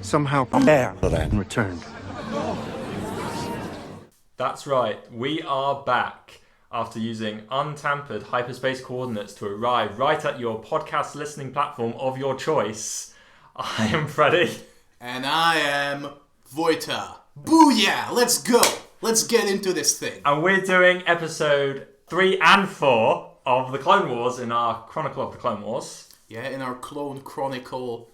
somehow Air-Deraan returned. That's right, we are back after using untampered hyperspace coordinates to arrive right at your podcast listening platform of your choice. I am Freddy. And I am Voita. Booyah! Let's go! Let's get into this thing. And we're doing episode 3 and 4 of the Clone Wars in our Chronicle of the Clone Wars. Yeah, in our Clone Chronicle.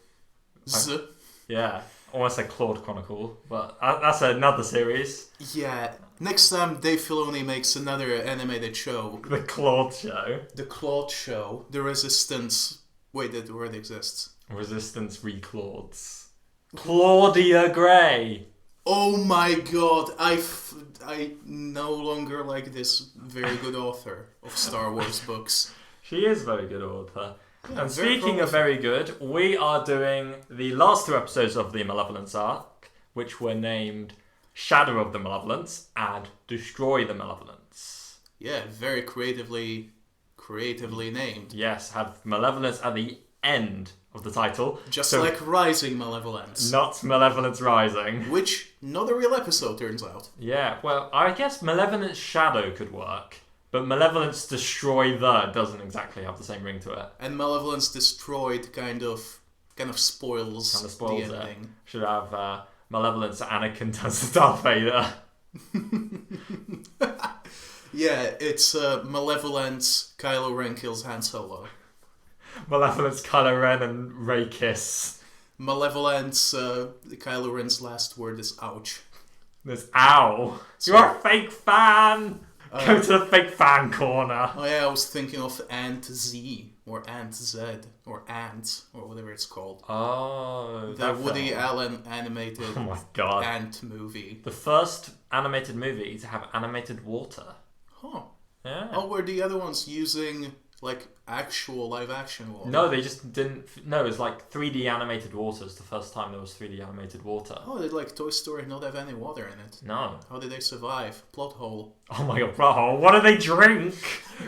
Yeah, almost like Claude Chronicle, but that's another series. Yeah, next time Dave Filoni makes another animated show. The Claude Show. The Claude Show. The Resistance. Wait, that word exists. Resistance re-Claudes. Claudia Gray. Oh my god, I no longer like this very good author of Star Wars books. She is a very good author. Yeah, and speaking of very good, we are doing the last 2 episodes of the Malevolence Arc, which were named Shadow of the Malevolence and Destroy the Malevolence. Yeah, very creatively named. Yes, have Malevolence at the end of the title. Just like Rising Malevolence. Not Malevolence Rising. Which, not a real episode, turns out. Yeah, well, I guess Malevolence Shadow could work. But Malevolence Destroy the doesn't exactly have the same ring to it. And Malevolence Destroyed kind of spoils the ending. It. Should have Malevolence Anakin turns to Darth Vader. Yeah, it's Malevolence Kylo Ren kills Han Solo. Malevolence Kylo Ren and Rey kiss. Malevolence Kylo Ren's last word is ouch. There's ow. You're a fake fan! Go to the fake fan corner. Oh yeah, I was thinking of Ant Z, or Ant Z, or Ant, or whatever it's called. Oh, the Woody Allen animated Ant movie. The first animated movie to have animated water. Huh. Yeah. Oh, were the other ones using, like, actual live-action water? No, they just didn't... No, it was like 3D animated water. It's the first time there was 3D animated water. Oh, did, like, Toy Story not have any water in it? No. How did they survive? Plot hole. Oh my god, plot hole. What do they drink?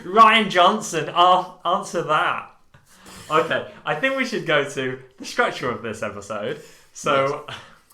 Ryan Johnson, answer that. Okay, I think we should go to the structure of this episode. So...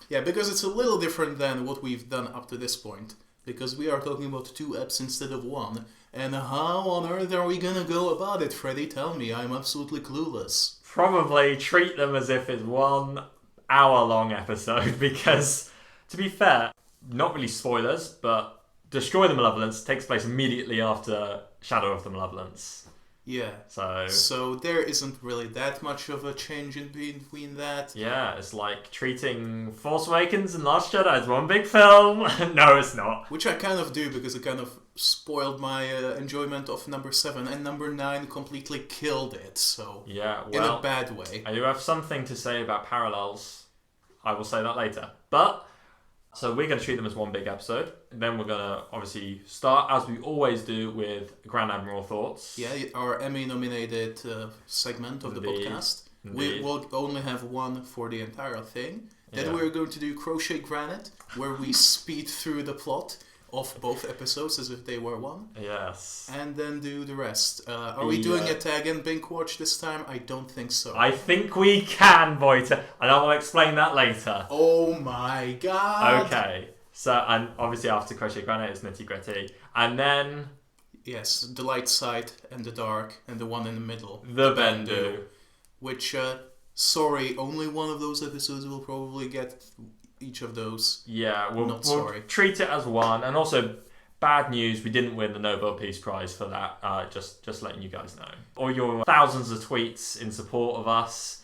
Yeah, because it's a little different than what we've done up to this point. Because we are talking about 2 eps instead of 1. And how on earth are we gonna go about it, Freddy? Tell me, I'm absolutely clueless. Probably treat them as if it's 1 hour-long episode, because, to be fair, not really spoilers, but Destroy the Malevolence takes place immediately after Shadow of the Malevolence. Yeah. So there isn't really that much of a change in between that. Yeah, it's like treating Force Awakens and Last Jedi as one big film. No, it's not. Which I kind of do, because it kind of spoiled my enjoyment of number 7, and number 9 completely killed it, so... Yeah, well... in a bad way. I do have something to say about parallels. I will say that later. But... So we're going to treat them as one big episode. Then we're going to obviously start, as we always do, with Grand Admiral Thoughts. Yeah, our Emmy-nominated segment of the podcast. We will only have one for the entire thing. Then we're going to do Crochet Granite, where we speed through the plot of both episodes as if they were one. Yes. And then do the rest. Are we doing a tag and binge watch this time? I don't think so. I think we can, Voita, and I will explain that later. Oh my god! Okay. So, and obviously after Crochet Granite is Nitty Gritty. And then... Yes, the light side and the dark, and the one in the middle. The Bendu. Which, sorry, only one of those episodes will probably get... each of those. Yeah, we'll treat it as one. And also, bad news, we didn't win the Nobel Peace Prize for that. Just letting you guys know. All your thousands of tweets in support of us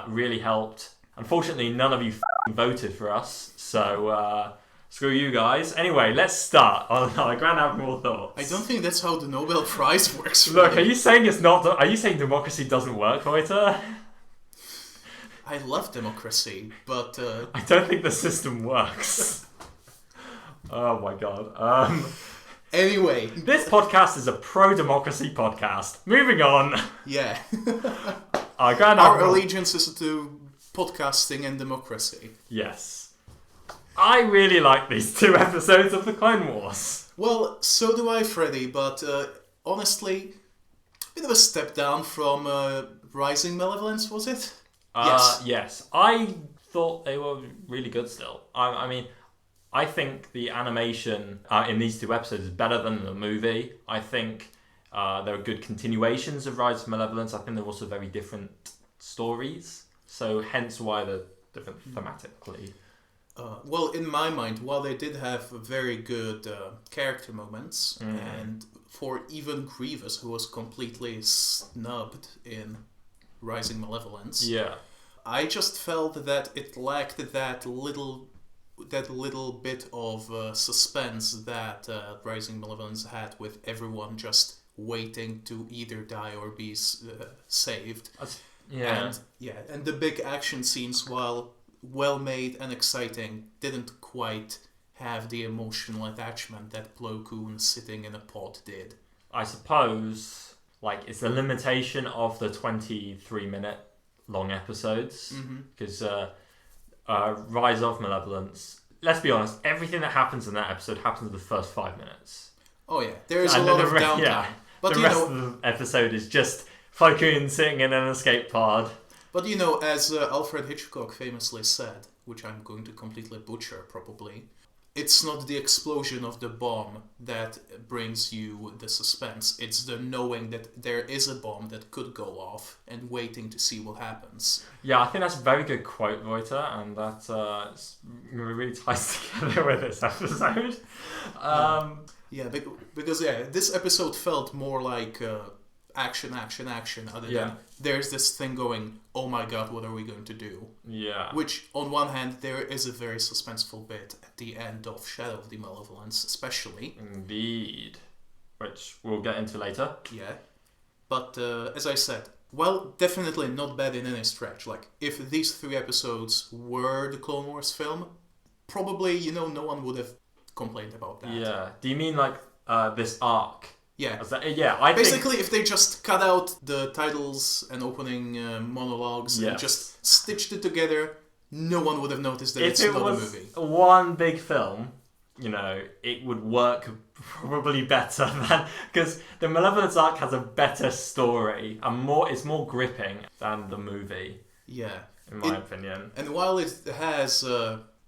really helped. Unfortunately, none of you voted for us. So, screw you guys. Anyway, let's start on our Grand Admiral Thoughts. I don't think that's how the Nobel Prize works. Look, are you saying it's not... Are you saying democracy doesn't work, Voita? I love democracy, but... I don't think the system works. Oh my god. Anyway. This podcast is a pro-democracy podcast. Moving on. Yeah. Our allegiance is to podcasting and democracy. Yes. I really like these 2 episodes of the Clone Wars. Well, so do I, Freddy, but honestly, a bit of a step down from Rising Malevolence, was it? Yes. I thought they were really good still. I mean, I think the animation in these two episodes is better than the movie. I think there are good continuations of Rise of Malevolence. I think they're also very different stories. So hence why they're different thematically. Well, in my mind, while they did have very good character moments, and for even Grievous, who was completely snubbed in Rising Malevolence, I just felt that it lacked that little bit of suspense that Rising Malevolence had, with everyone just waiting to either die or be saved. And the big action scenes, while well made and exciting, didn't quite have the emotional attachment that Plo Koon sitting in a pod did. I suppose it's the limitation of the 23-minute long episodes, because Rise of Malevolence, let's be honest, everything that happens in that episode happens in the first 5 minutes. Oh yeah, there is a lot of downtime. But the rest of the episode is just Plo Koon sitting in an escape pod. But as Alfred Hitchcock famously said, which I'm going to completely butcher probably, it's not the explosion of the bomb that brings you the suspense. It's the knowing that there is a bomb that could go off and waiting to see what happens. Yeah, I think that's a very good quote, Voita, and that really ties together with this episode. Because this episode felt more like action, other than there's this thing going, oh my god, what are we going to do? Yeah. Which, on one hand, there is a very suspenseful bit at the end of Shadow of the Malevolence, especially. Indeed. Which we'll get into later. Yeah. But, as I said, well, definitely not bad in any stretch. If these 3 episodes were the Clone Wars film, probably, no one would have complained about that. Yeah. Do you mean, this arc? Yeah. I Basically, if they just cut out the titles and opening monologues and just stitched it together, no one would have noticed that it's not a movie. If it was one big film, it would work probably better than... Because the Malevolence Arc has a better story and it's more gripping than the movie. Yeah. In my opinion. And while it has...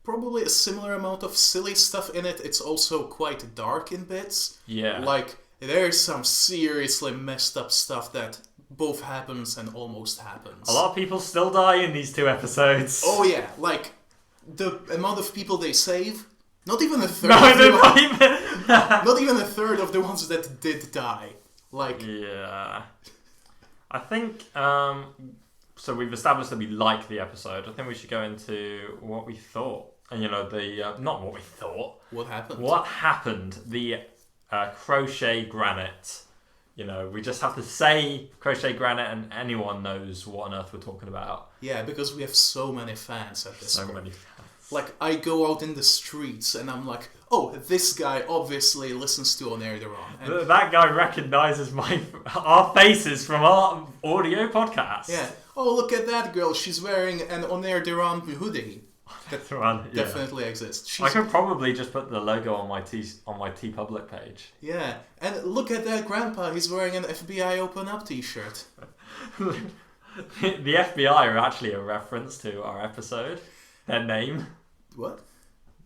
probably a similar amount of silly stuff in it, it's also quite dark in bits. Yeah. There's some seriously messed up stuff that both happens and almost happens. A lot of people still die in these 2 episodes. Oh yeah, the amount of people they save, not even a third. Not even a third of the ones that did die. Yeah. I think, so we've established that we like the episode. I think we should go into what we thought. And not what we thought. What happened? What happened? The crochet granite. We just have to say crochet granite and anyone knows what on earth we're talking about. Yeah, because we have so many fans at this point. So many fans. I go out in the streets and I'm like, oh, this guy obviously listens to Air-Deraan. That guy recognises our faces from our audio podcast. Yeah. Oh, look at that girl. She's wearing an Air-Deraan hoodie. That definitely exists. I could probably just put the logo on my TeePublic page. Yeah, and look at that grandpa. He's wearing an FBI Open Up t-shirt. The FBI are actually a reference to our episode. Their name. What?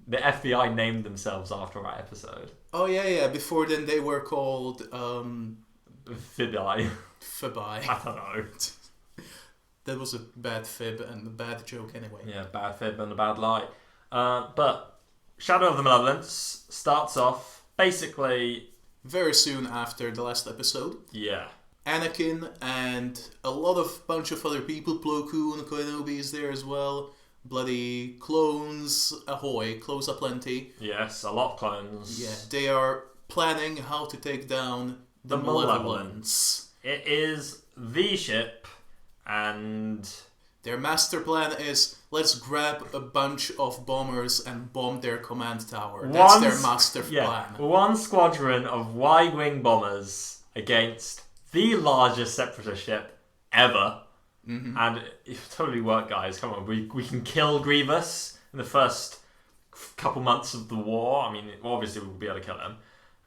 The FBI named themselves after our episode. Oh yeah. Before then, they were called Fibi. I don't know. That was a bad fib and a bad joke anyway. Yeah, bad fib and a bad lie. But Shadow of the Malevolence starts off basically... very soon after the last episode. Yeah. Anakin and a bunch of other people, Plo Koon, Kenobi is there as well. Bloody clones, ahoy, clones aplenty. Yes, a lot of clones. Yeah, they are planning how to take down the Malevolence. It is the ship... And their master plan is, let's grab a bunch of bombers and bomb their command tower. That's their master plan. One squadron of Y-wing bombers against the largest separatist ship ever. Mm-hmm. And it totally worked, guys. Come on, we can kill Grievous in the first couple months of the war. I mean, obviously we'll be able to kill him.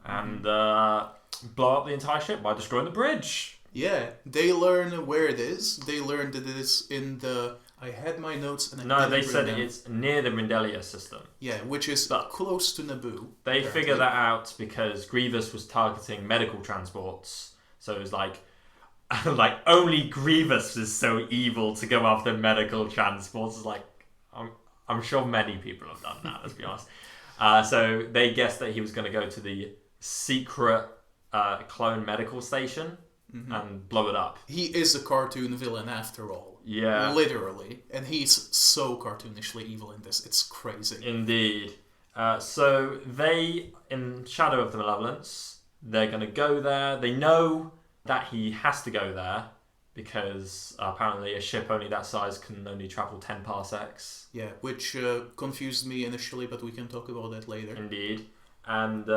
And blow up the entire ship by destroying the bridge. Yeah, they learn where it is. They learn that it is in the I had my notes and No, they said it's near the Rindelia system. Yeah, which is close to Naboo. They figure that out because Grievous was targeting medical transports. So it was like only Grievous is so evil to go after medical transports. It's like, I'm sure many people have done that, let's be honest. So they guessed that he was going to go to the secret clone medical station and blow it up. He is a cartoon villain after all. Yeah. Literally. And he's so cartoonishly evil in this. It's crazy. Indeed. So they, in Shadow of the Malevolence, they're going to go there. They know that he has to go there because apparently a ship only that size can only travel 10 parsecs. Yeah, which confused me initially, but we can talk about that later. Indeed. And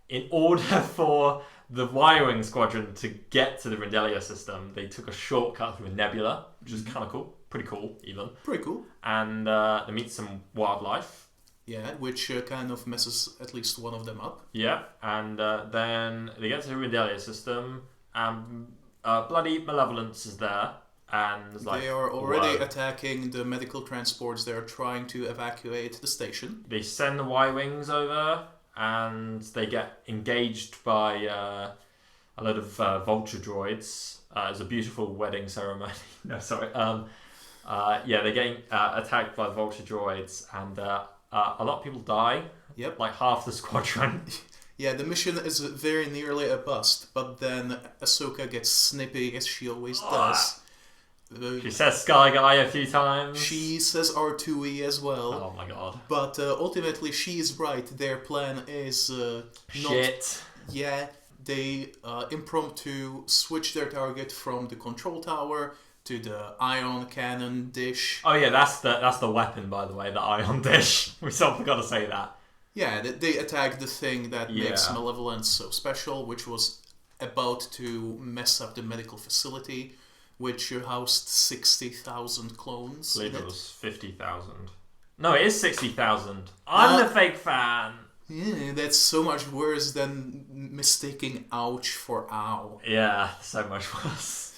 in order for the wiring squadron to get to the Rindelia system, they took a shortcut through a nebula, which is kind of cool. Pretty cool, even. Pretty cool. And they meet some wildlife. Yeah, which kind of messes at least one of them up. Yeah, and then they get to the Rindelia system, and bloody Malevolence is there. And they are already attacking the medical transports. They're trying to evacuate the station. They send the Y-Wings over, and they get engaged by a load of vulture droids. It's a beautiful wedding ceremony. No, sorry. They're getting attacked by vulture droids, and a lot of people die. Yep. Like half the squadron. Yeah, the mission is very nearly a bust, but then Ahsoka gets snippy, as she always does. She says Sky Guy a few times. She says R2E as well. Oh my god. But ultimately, she is right. Their plan is shit. Yeah, they impromptu switch their target from the control tower to the ion cannon dish. Oh yeah, that's the weapon, by the way, the ion dish. We sort of forgot to say that. Yeah, they attacked the thing that makes Malevolence so special, which was about to mess up the medical facility, which housed 60,000 clones. I believe it was 50,000. No, it is 60,000. I'm the fake fan. Yeah, that's so much worse than mistaking ouch for ow. Yeah, so much worse.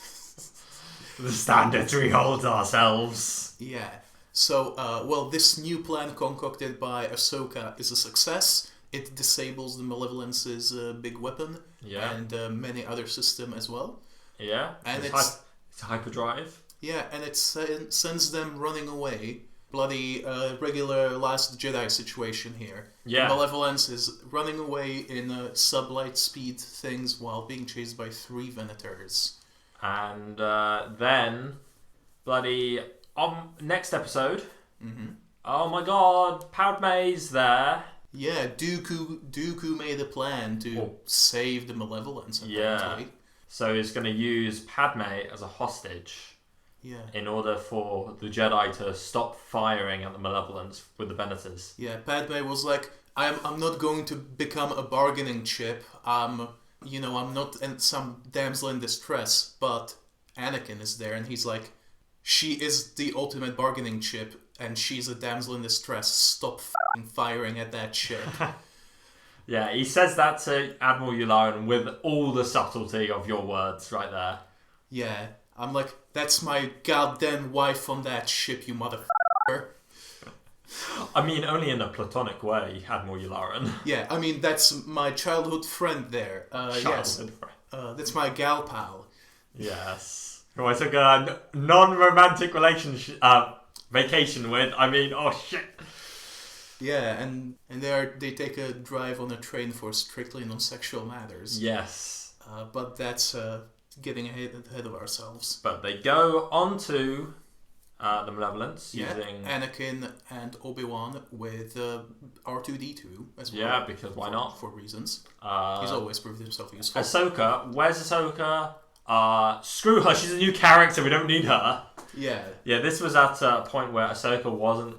The standards we hold ourselves. Yeah. So, this new plan concocted by Ahsoka is a success. It disables the Malevolence's big weapon and many other systems as well. Yeah, and it's hyperdrive. Yeah, and it sends them running away. Bloody regular Last Jedi situation here. Yeah. The Malevolence is running away in sublight speed things while being chased by 3 Venators. And then, bloody, next episode, oh my god, Padme's there. Yeah, Dooku made a plan to save the Malevolence, apparently. Yeah. So he's going to use Padme as a hostage. Yeah. In order for the Jedi to stop firing at the Malevolence with the Venators. Yeah, Padme was like, I'm not going to become a bargaining chip. I'm not some damsel in distress, but Anakin is there, and he's like, she is the ultimate bargaining chip, and she's a damsel in distress. Stop firing at that ship. Yeah, he says that to Admiral Yularen with all the subtlety of your words right there. Yeah, I'm like, that's my goddamn wife on that ship, you motherfucker. I mean, only in a platonic way, Admiral Yularen. Yeah, I mean, that's my childhood friend there. Friend. That's my gal pal. Yes. Who I took a non-romantic relationship vacation with. I mean, oh shit. Yeah, and they take a drive on a train for strictly non-sexual matters. Yes. But that's getting ahead of ourselves. But they go on to the Malevolence using Anakin and Obi-Wan with R2-D2 as well. Yeah, because why not? For reasons. He's always proved himself useful. Ahsoka, where's Ahsoka? Screw her, she's a new character, we don't need her. Yeah. Yeah, this was at a point where Ahsoka wasn't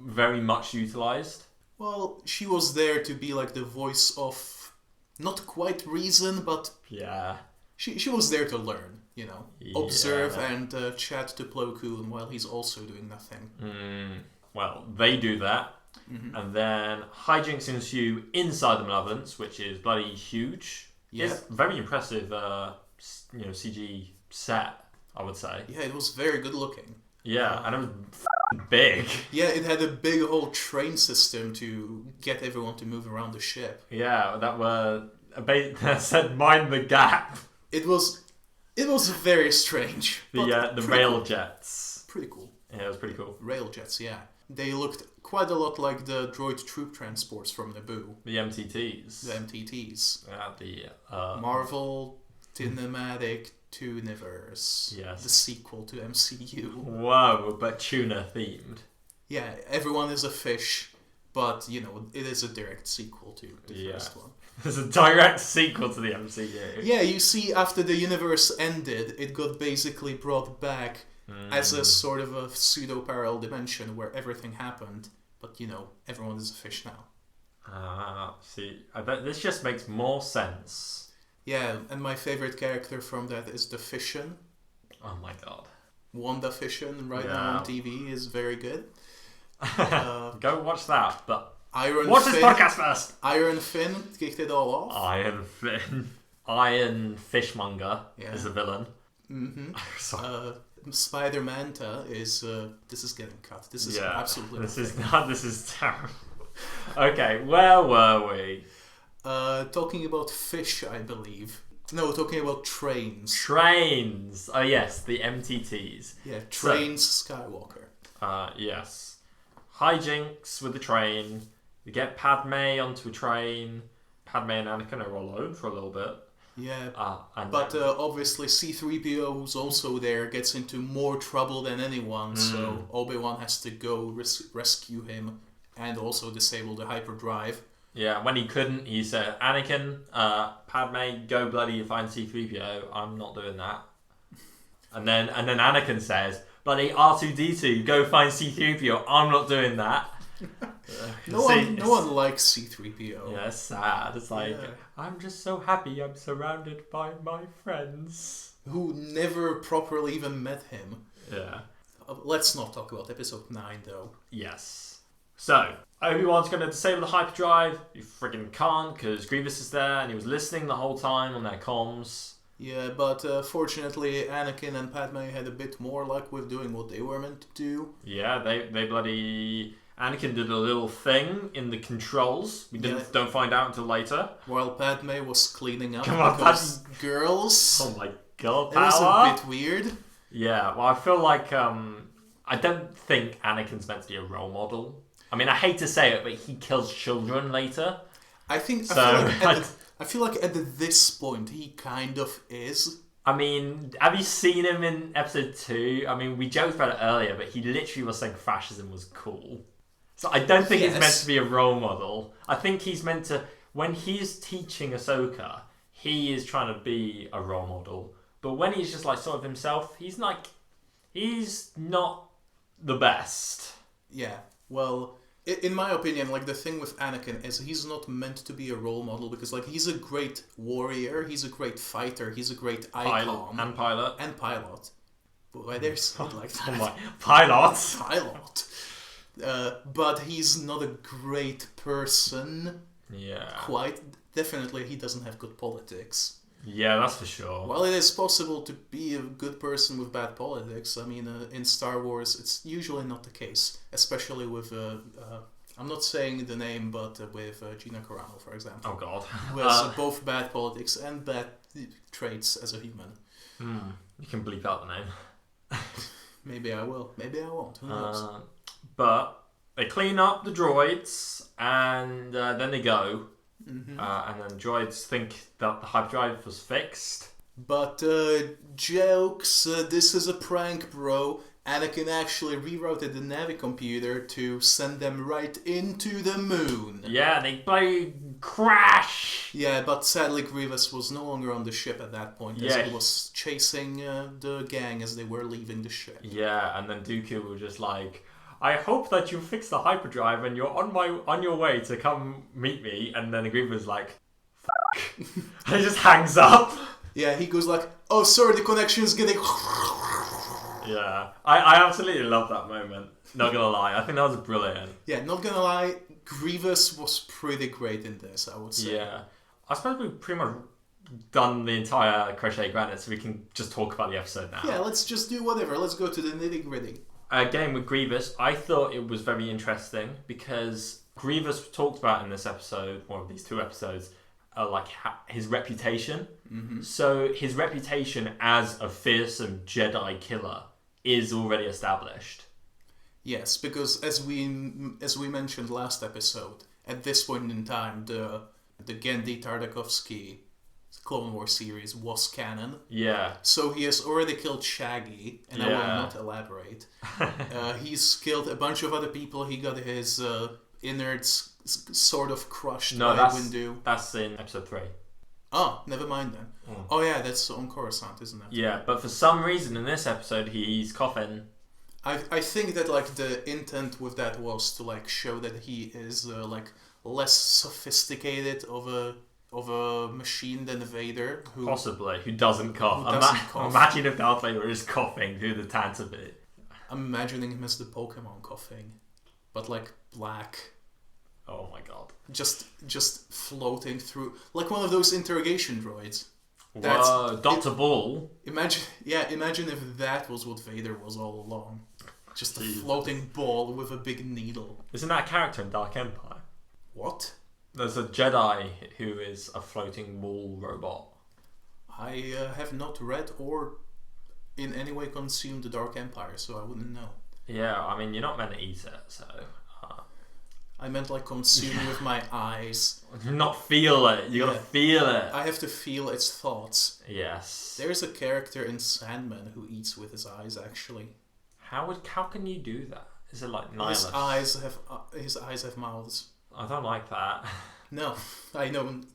very much utilised. Well, she was there to be like the voice of not quite reason, but yeah, she was there to learn, observe and chat to Plo Koon while he's also doing nothing. Well, they do that, and then hijinks ensue inside the Malevolence, which is bloody huge. Yeah. It's very impressive, CG set, I would say. Yeah, it was very good looking. Yeah, and it was big. Yeah, it had a big whole train system to get everyone to move around the ship. Yeah, that said mind the gap. It was very strange. The rail jets. Pretty cool. Yeah, it was pretty cool. Rail jets, yeah. They looked quite a lot like the droid troop transports from Naboo. The MTTs. The MTTs. Marvel Cinematic Tooniverse. Yes. The sequel to MCU. Whoa, but tuna themed. Yeah, everyone is a fish, but, it is a direct sequel to the first one. It's a direct sequel to the MCU. Yeah, you see, after the universe ended, it got basically brought back as a sort of a pseudo-parallel dimension where everything happened, but, everyone is a fish now. See, I bet this just makes more sense. Yeah, and my favorite character from that is the Fission. Oh my god. Wanda Fission now on TV is very good. Go watch that, but watch this podcast first! Iron Finn kicked it all off. Iron Finn. Iron Fishmonger is the villain. Mm-hmm. Spider-Manta is... this is getting cut. This is absolutely... This is terrible. Okay, where were we? Talking about fish, I believe. No, talking about trains. Trains! Oh yes, the MTTs. Yeah, trains Skywalker. Yes. Hijinks with the train. We get Padme onto a train. Padme and Anakin are alone for a little bit. Yeah, but obviously C-3PO, who's also there, gets into more trouble than anyone, so Obi-Wan has to go rescue him and also disable the hyperdrive. Yeah, when he couldn't, he said, Anakin, Padme, go bloody find C-3PO. I'm not doing that. And then Anakin says, bloody R2-D2, go find C-3PO. I'm not doing that. No one likes C-3PO. Yeah, it's sad. It's like, I'm just so happy I'm surrounded by my friends. Who never properly even met him. Yeah. Let's not talk about episode 9, though. Yes. So, Obi-Wan's going to disable the hyperdrive. You friggin' can't, because Grievous is there, and he was listening the whole time on their comms. Yeah, but fortunately, Anakin and Padme had a bit more luck with doing what they were meant to do. Yeah, they bloody... Anakin did a little thing in the controls. We don't find out until later. While Padme was cleaning up girls. Oh my god, It was a bit weird. Yeah, well, I feel like I don't think Anakin's meant to be a role model. I mean, I hate to say it, but he kills children later. I feel like at this point he kind of is. I mean, have you seen him in episode 2? I mean, we joked about it earlier, but he literally was saying fascism was cool. So I don't think he's meant to be a role model. I think he's meant to... When he's teaching Ahsoka, he is trying to be a role model. But when he's just like sort of himself, he's not the best. Yeah, well, in my opinion, like the thing with Anakin is he's not meant to be a role model because like he's a great warrior, he's a great fighter, he's a great icon. Pilot. And pilot. Boy, there's not like that. Oh my. Pilot. But he's not a great person. Yeah. Definitely he doesn't have good politics. Yeah, that's for sure. While it is possible to be a good person with bad politics, I mean, in Star Wars, it's usually not the case. Especially with, I'm not saying the name, but with Gina Carano, for example. Oh, God. Who has both bad politics and bad traits as a human. You can bleep out the name. Maybe I will. Maybe I won't. Who knows? But they clean up the droids, and then they go. Mm-hmm. And then droids think that the hyperdrive was fixed. But jokes, this is a prank, bro. Anakin actually rerouted the Navi computer to send them right into the moon. Yeah, they bloody crash! Yeah, but sadly Grievous was no longer on the ship at that point, as he was chasing the gang as they were leaving the ship. Yeah, and then Dooku was just like, I hope that you fix the hyperdrive and you're on your way to come meet me. And then Grievous was like, fuck. And he just hangs up. Yeah, he goes like, oh, sorry, the connection is getting... Yeah, I absolutely love that moment. Not gonna lie, I think that was brilliant. Yeah, not gonna lie, Grievous was pretty great in this, I would say. Yeah, I suppose we've pretty much done the entire Crochet Granite, so we can just talk about the episode now. Yeah, let's just do whatever. Let's go to the nitty gritty. Again, with Grievous, I thought it was very interesting because Grievous talked about in this episode, one of these 2 episodes, like his reputation. Mm-hmm. So his reputation as a fearsome Jedi killer is already established. Yes, because as we mentioned last episode, at this point in time, the Genndy Tartakovsky Clone Wars series was canon. Yeah. So he has already killed Shaggy, and I will not elaborate. He's killed a bunch of other people. He got his innards sort of crushed by Windu. That's in episode 3. Oh, never mind then. Oh yeah, that's on Coruscant, isn't it? Yeah, but for some reason in this episode he's coughing. I think that like the intent with that was to like show that he is like less sophisticated of a machine than Vader, who doesn't cough. Imagine if Darth Vader is coughing through the Tantabit. I'm imagining him as the Pokemon coughing, but like black. Oh my god! Just floating through like one of those interrogation droids. Whoa, Dr. Ball. Imagine if that was what Vader was all along. Just a floating ball with a big needle. Isn't that a character in Dark Empire? What? There's a Jedi who is a floating wall robot. I have not read or in any way consumed the Dark Empire, so I wouldn't know. Yeah, I mean, you're not meant to eat it, so... I meant like consume with my eyes. Not feel it. You gotta feel it. I have to feel its thoughts. Yes. There's a character in Sandman who eats with his eyes, actually. How can you do that? Is it like Nihilus? His eyes have mouths. I don't like that. No, I don't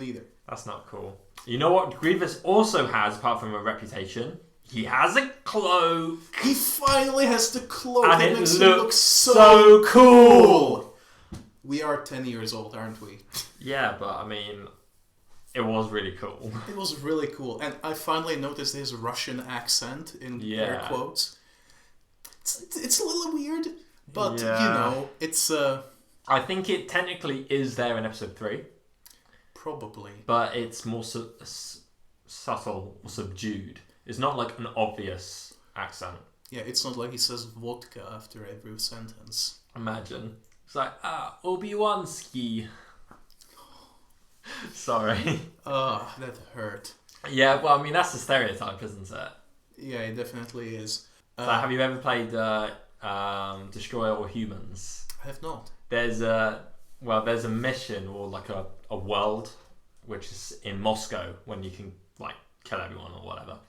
either. That's not cool. You know what Grievous also has, apart from a reputation? He has a cloak. He finally has the cloak. And it makes him look so cool. We are 10 years old, aren't we? Yeah, but I mean, it was really cool. It was really cool. And I finally noticed his Russian accent in air quotes. It's a little weird, but you know, it's... I think it technically is there in episode 3. Probably. But it's more subtle or subdued. It's not like an obvious accent. Yeah, it's not like he says vodka after every sentence. Imagine. It's like, Obi-Wan ski. Sorry. That hurt. Yeah, well, I mean, that's the stereotype, isn't it? Yeah, it definitely is. So have you ever played Destroy All Humans? I have not. There's a mission or like a world which is in Moscow when you can like kill everyone or whatever.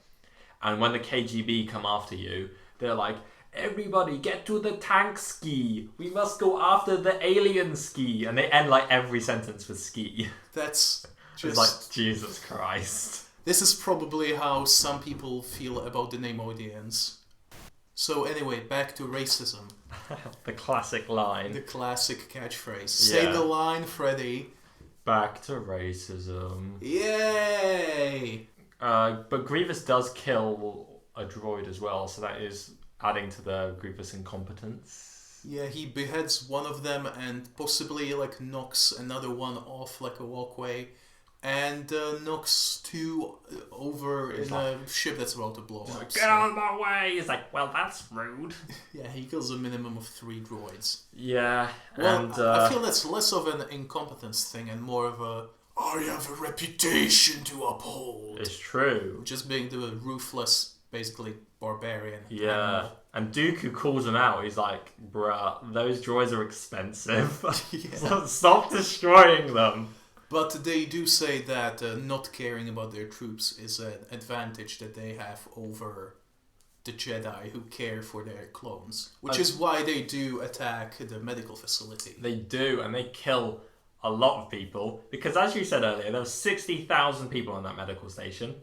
And when the KGB come after you, they're like, everybody get to the tank ski. We must go after the alien ski. And they end like every sentence with ski. That's just... It's like, Jesus Christ. This is probably how some people feel about the Neimoidians. So anyway, back to racism. The classic line. The classic catchphrase. Say the line, Freddy. Back to racism. Yay! But Grievous does kill a droid as well, so that is adding to the Grievous incompetence. Yeah, he beheads one of them and possibly like knocks another one off like a walkway, and knocks 2 over in a ship that's about to blow up. Get out of my way! He's like, well, that's rude. Yeah, he kills a minimum of 3 droids. Yeah, well, and I feel that's less of an incompetence thing and more of a I have a reputation to uphold. It's true. Just being the ruthless, basically, barbarian. Yeah. Animal. And Dooku calls him out. He's like, bruh, those droids are expensive. Stop destroying them. But they do say that not caring about their troops is an advantage that they have over the Jedi who care for their clones. Which is why they do attack the medical facility. They do, and they kill a lot of people, because as you said earlier, there were 60,000 people on that medical station,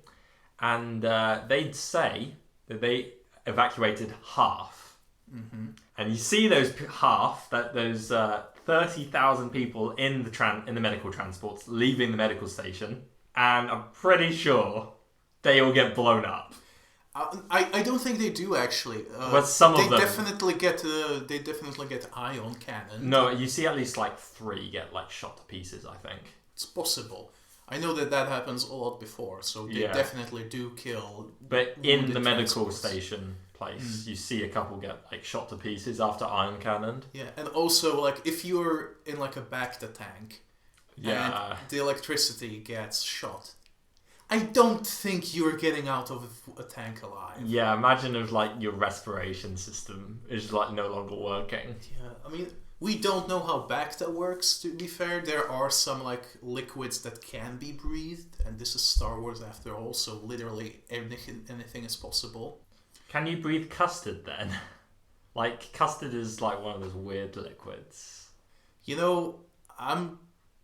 and they'd say that they evacuated half. Mm-hmm. And you see those those 30,000 people in the medical transports leaving the medical station, and I'm pretty sure they all get blown up. I don't think they do actually. But some of them definitely get ion cannon. No, you see at least like 3 get like shot to pieces. I think it's possible. I know that happens a lot before, so they definitely do kill. But in the medical station place. You see a couple get like shot to pieces after ion cannoned. Yeah, and also like if you're in like a Bacta tank, and the electricity gets shot, I don't think you're getting out of a tank alive. Yeah, imagine if like your respiration system is like no longer working. Yeah, I mean, we don't know how Bacta works, to be fair. There are some like liquids that can be breathed, and this is Star Wars after all, so literally anything is possible. Can you breathe custard then? Like, custard is like one of those weird liquids. You know, I'm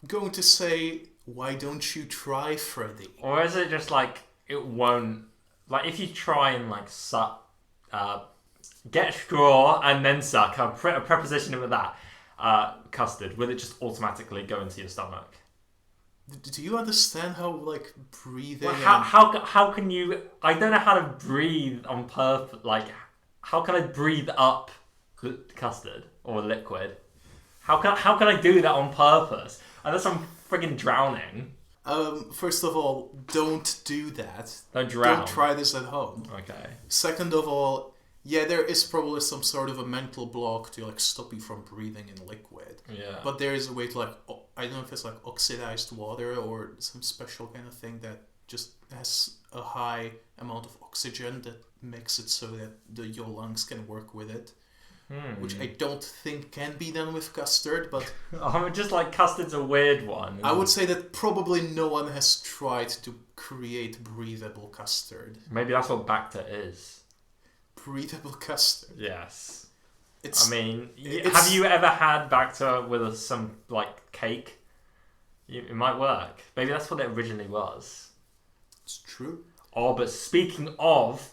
going to say, why don't you try, Freddy? Or is it just like, it won't... Like, if you try and like suck... get straw and then suck, a preposition it with that, custard, will it just automatically go into your stomach? Do you understand how, like, breathing... Well, how can you... I don't know how to breathe on purpose. Like, how can I breathe up custard or liquid? How can I do that on purpose? Unless I'm friggin' drowning. First of all, don't do that. Don't drown. Don't try this at home. Okay. Second of all, yeah, there is probably some sort of a mental block to like stop you from breathing in liquid. Yeah. But there is a way to like, I don't know if it's like oxidized water or some special kind of thing that just has a high amount of oxygen that makes it so that your lungs can work with it. Which I don't think can be done with custard, but... just like custard's a weird one. I would say that probably no one has tried to create breathable custard. Maybe that's what Bacta is. Breathable custard? Yes. Have you ever had Bacta with some like cake? It might work. Maybe that's what it originally was. It's true. Oh, but speaking of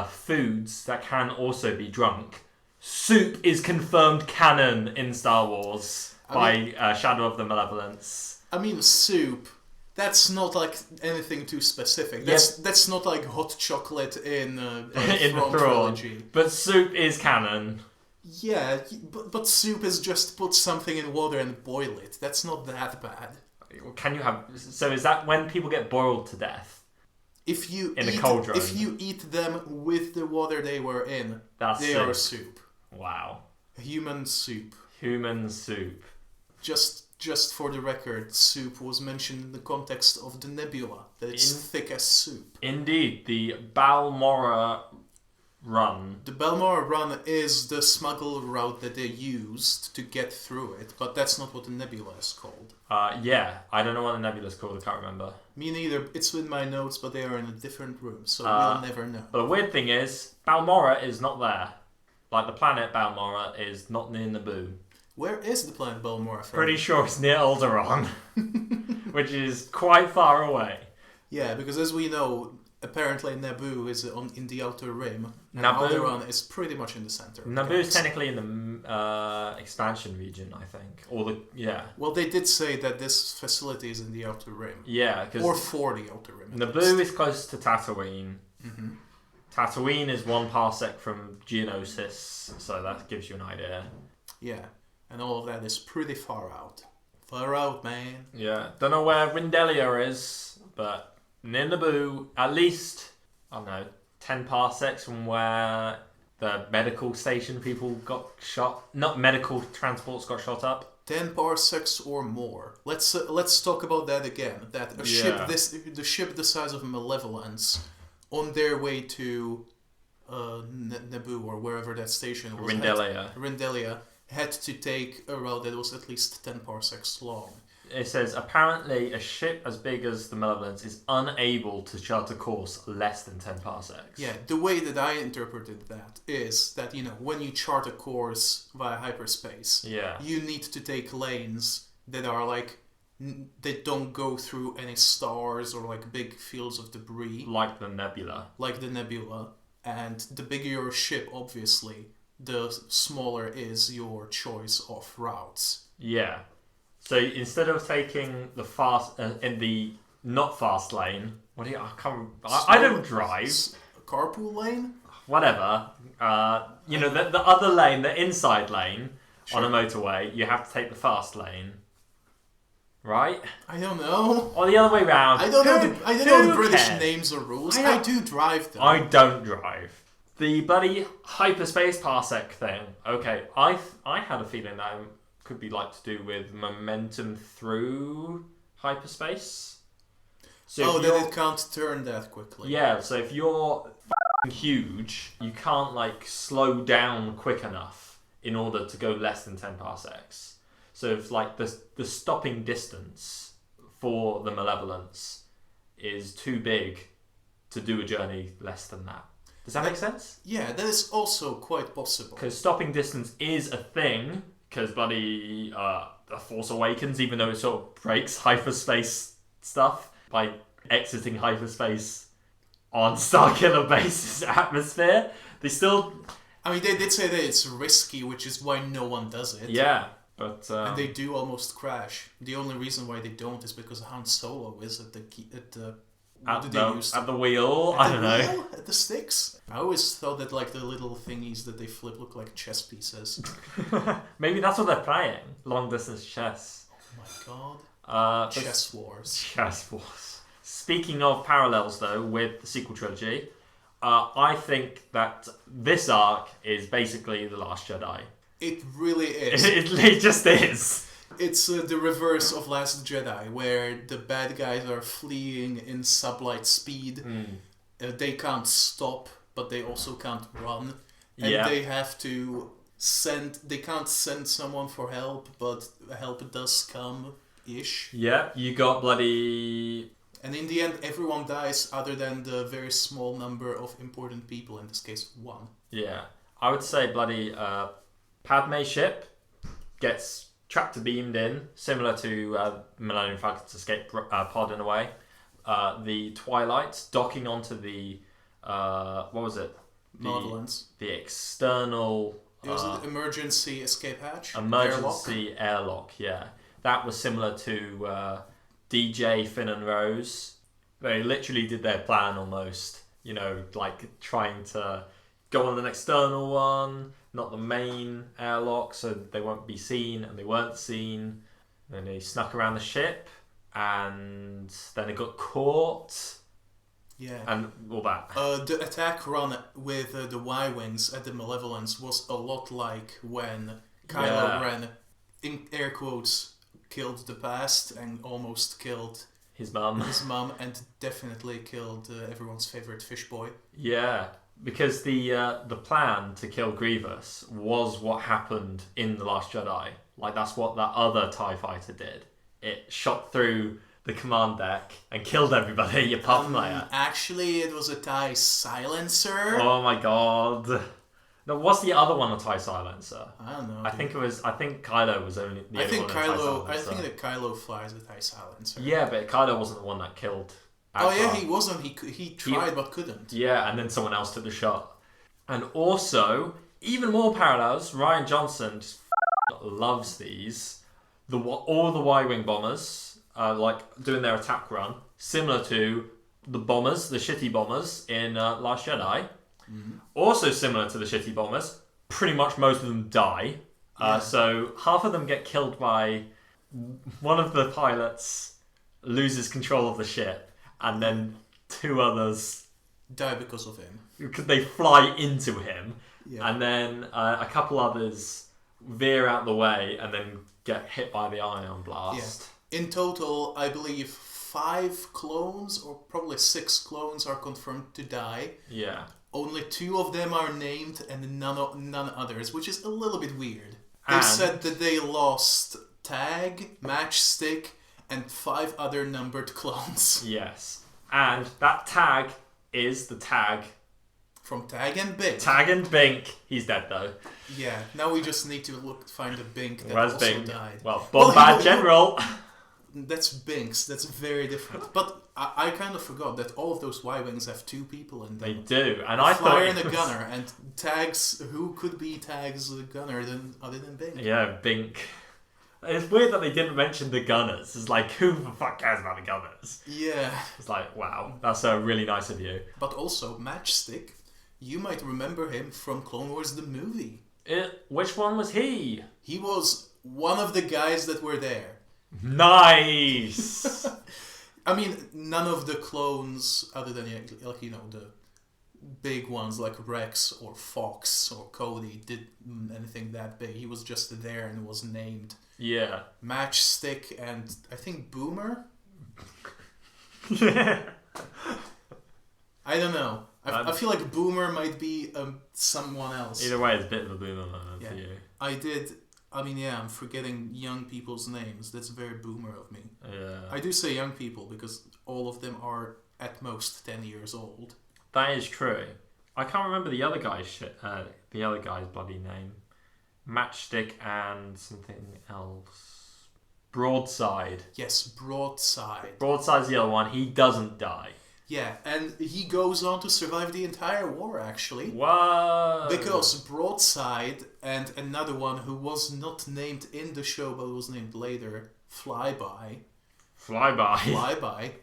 foods that can also be drunk... Soup is confirmed canon in Star Wars by Shadow of the Malevolence. I mean, soup. That's not like anything too specific. That's not like hot chocolate in in the trilogy. But soup is canon. Yeah, but soup is just put something in water and boil it. That's not that bad. Can you have? So is that when people get boiled to death? If you in a cauldron. If you eat them with the water they were in, they are soup. Wow. Human soup. Human soup. Just for the record, soup was mentioned in the context of the nebula, that it's thick as soup. Indeed, the Balmorra run. The Balmorra run is the smuggle route that they used to get through it, but that's not what the nebula is called. Yeah, I don't know what the nebula is called, I can't remember. Me neither, it's in my notes, but they are in a different room, so we'll never know. But the weird thing is, Balmorra is not there. Like, the planet Balmorra is not near Naboo. Where is the planet Balmorra from? Pretty sure it's near Air-Deraan, which is quite far away. Yeah, because as we know, apparently Naboo is in the Outer Rim, and Air-Deraan is pretty much in the center. Naboo is technically in the expansion region, I think. Well, they did say that this facility is in the Outer Rim. Yeah, or for the Outer Rim. Naboo is close to Tatooine. Mm-hmm. Tatooine is 1 parsec from Geonosis, so that gives you an idea. Yeah, and all of that is pretty far out. Far out, man. Yeah, don't know where Rindelia is, but near Naboo, at least, I don't know, 10 parsecs from where the medical station people got shot. Not medical transports got shot up. 10 parsecs or more. Let's talk about that again. That the ship the size of Malevolence, on their way to Naboo or wherever that station was, Rindelia, had to take a route that was at least 10 parsecs long. It says, apparently a ship as big as the Malevolence is unable to chart a course less than 10 parsecs. Yeah, the way that I interpreted that is that, when you chart a course via hyperspace, you need to take lanes that are like, they don't go through any stars or like big fields of debris. Like the nebula. And the bigger your ship, obviously, the smaller is your choice of routes. Yeah. So instead of taking the fast in the not fast lane, I don't drive. Carpool lane? Whatever. The other lane, the inside lane on a motorway, you have to take the fast lane. Right? I don't know. Or the other way round. I don't know the British names or rules. I do drive them. I don't drive. The bloody hyperspace parsec thing. Okay, I had a feeling that it could be like to do with momentum through hyperspace. So then it can't turn that quickly. Yeah, so if you're huge, you can't like slow down quick enough in order to go less than 10 parsecs. So if like the stopping distance for the Malevolence is too big to do a journey less than that. Does that make sense? Yeah, that is also quite possible. Because stopping distance is a thing, because bloody The Force Awakens, even though it sort of breaks hyperspace stuff by exiting hyperspace on Starkiller Base's atmosphere, they still... I mean, they did say that it's risky, which is why no one does it. Yeah, but... and they do almost crash. The only reason why they don't is because Han Solo is at the wheel. I don't know. At the sticks. I always thought that like the little thingies that they flip look like chess pieces. Maybe that's what they're playing. Long distance chess. Oh my god. Chess Wars. Chess Wars. Speaking of parallels though with the sequel trilogy, I think that this arc is basically The Last Jedi. It really is. It just is. It's the reverse of Last Jedi, where the bad guys are fleeing in sublight speed. They can't stop, but they also can't run. And they have to they can't send someone for help, but help does come-ish. Yeah, you got bloody... And in the end, everyone dies other than the very small number of important people, in this case, one. Yeah, I would say bloody Padme's ship gets... trapped or beamed in, similar to Millennium Falcon's escape pod in a way. The Twilight docking onto the what was it? Malevolence. The external. It was an emergency escape hatch. Emergency airlock. Yeah, that was similar to DJ, Finn, and Rose. They literally did their plan almost. You know, like trying to go on an external one. Not the main airlock, so they won't be seen, and they weren't seen. Then they snuck around the ship, and then they got caught. Yeah. And all that. The attack run with the Y-Wings at the Malevolence was a lot like when Kylo Ren, in air quotes, killed the past and almost killed his mum, and definitely killed everyone's favorite fish boy. Yeah. Because the plan to kill Grievous was what happened in The Last Jedi. Like, that's what that other TIE fighter did. It shot through the command deck and killed everybody apart from Leia. Actually, it was a TIE silencer. Oh my god. No, was the other one a TIE silencer? I don't know. I think Kylo was only the only one a TIE silencer. I think that Kylo flies a TIE silencer. Yeah, but Kylo wasn't the one that killed... Oh yeah, he wasn't. He tried but couldn't. Yeah, and then someone else took the shot. And also, even more parallels. Rian Johnson just loves these. All the Y-wing bombers like doing their attack run, similar to the bombers, the shitty bombers in Last Jedi. Mm-hmm. Also similar to the shitty bombers. Pretty much most of them die. So half of them get killed by one of the pilots loses control of the ship. And then two others die because of him. Because they fly into him. Yeah. And then a couple others veer out the way and then get hit by the ion blast. Yeah. In total, I believe 5 clones, or probably 6 clones, are confirmed to die. Yeah. Only 2 of them are named and none others, which is a little bit weird. They said that they lost Tag, Matchstick, and 5 other numbered clones. Yes. And that Tag is the Tag. From Tag and Bink. Tag and Bink. He's dead though. Yeah. Now we just need to find a Bink that Where's also Bink? died. Well, Bombard General. That's Binks. That's very different. But I kind of forgot that all of those Y-Wings have 2 people in them. They do. And I thought... and a gunner. And Tag's... Who could be Tag's gunner other than Bink? Yeah, Bink. It's weird that they didn't mention the gunners. It's like, who the fuck cares about the gunners? Yeah. It's like, wow, that's really nice of you. But also, Matchstick, you might remember him from Clone Wars the movie. Which one was he? He was one of the guys that were there. Nice! I mean, none of the clones, other than, big ones like Rex or Fox or Cody did anything that big. He was just there and was named. Yeah. Matchstick and I think Boomer? I don't know. I feel like Boomer might be someone else. Either way, it's a bit of a Boomer moment for you. I'm forgetting young people's names. That's very Boomer of me. Yeah. I do say young people because all of them are at most 10 years old. That is true. I can't remember the other guy's bloody name. Matchstick and something else. Broadside. Yes, Broadside. Broadside's the other one. He doesn't die. Yeah, and he goes on to survive the entire war, actually. Whoa! Because Broadside and another one who was not named in the show but was named later, Flyby,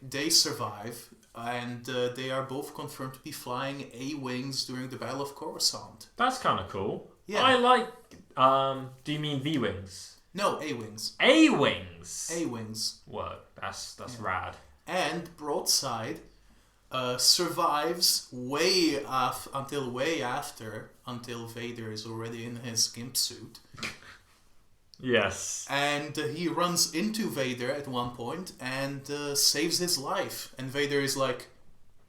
they survive, and they are both confirmed to be flying A-Wings during the Battle of Coruscant. That's kind of cool. Yeah. I like... do you mean V-Wings? No, A-Wings. A-Wings? A-Wings. Whoa, that's rad. And Broadside... survives until Vader is already in his gimp suit. Yes. And he runs into Vader at one point and saves his life. And Vader is like,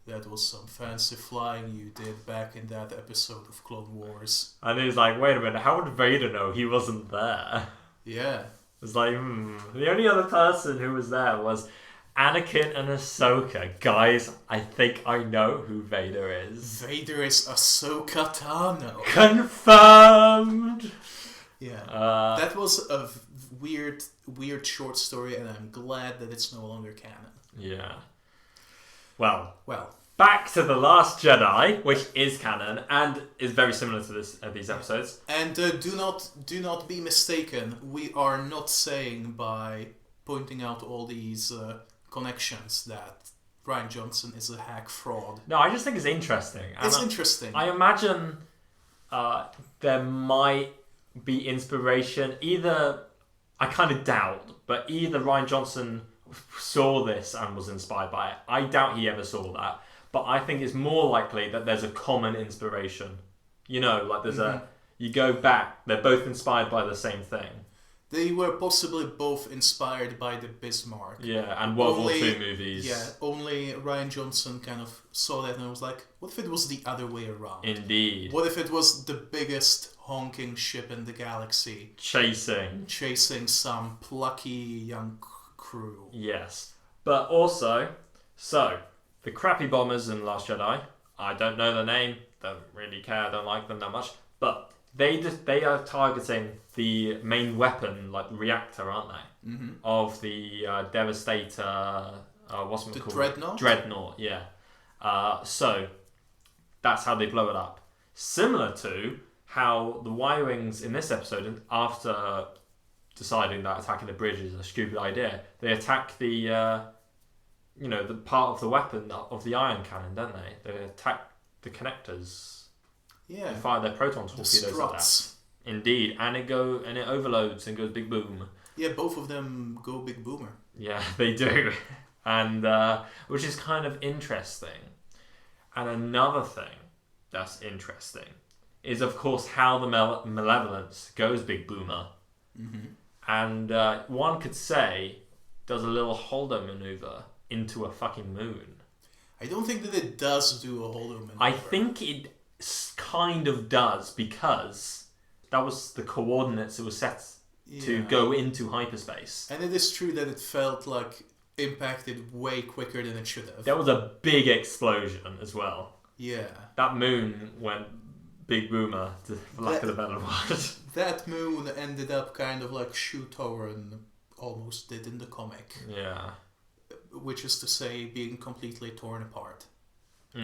that was some fancy flying you did back in that episode of Clone Wars. And he's like, wait a minute, how would Vader know he wasn't there? Yeah. It's like, The only other person who was there was... Anakin and Ahsoka. Guys, I think I know who Vader is. Vader is Ahsoka Tano. Confirmed! Yeah. That was a weird short story, and I'm glad that it's no longer canon. Yeah. Well. Back to The Last Jedi, which is canon, and is very similar to these episodes. And do not be mistaken, we are not saying by pointing out all these... connections that Rian Johnson is a hack fraud. No, I just think it's interesting. It's interesting. I imagine there might be inspiration. I kind of doubt, but either Rian Johnson saw this and was inspired by it. I doubt he ever saw that. But I think it's more likely that there's a common inspiration. You know, like there's you go back, they're both inspired by the same thing. They were possibly both inspired by the Bismarck. Yeah, and World War II movies. Yeah, only Rian Johnson kind of saw that and was like, what if it was the other way around? Indeed. What if it was the biggest honking ship in the galaxy? Chasing some plucky young crew. Yes. But also, the crappy bombers in Last Jedi, I don't know their name, don't really care, don't like them that much, but... They are targeting the main weapon, like reactor, aren't they? Mm-hmm. Of the Devastator. What's it called? Dreadnought. Dreadnought, yeah. So that's how they blow it up. Similar to how the Y-wings in this episode, after deciding that attacking the bridge is a stupid idea, they attack the the part of the weapon of the ion cannon, don't they? They attack the connectors. Yeah. They fire their proton torpedoes at that. Indeed. And it overloads and goes big boom. Yeah, both of them go big boomer. Yeah, they do. And which is kind of interesting. And another thing that's interesting is, of course, how the Malevolence goes big boomer. Mm-hmm. And one could say does a little holdo maneuver into a fucking moon. I don't think that it does do a holdo maneuver. I think it kind of does, because that was the coordinates it was set to go into hyperspace. And it is true that it felt like impacted way quicker than it should have. There was a big explosion as well. Yeah. That moon went big boomer, for lack of a better word. That moon ended up kind of like Shu-Torun almost did in the comic. Yeah. Which is to say, being completely torn apart.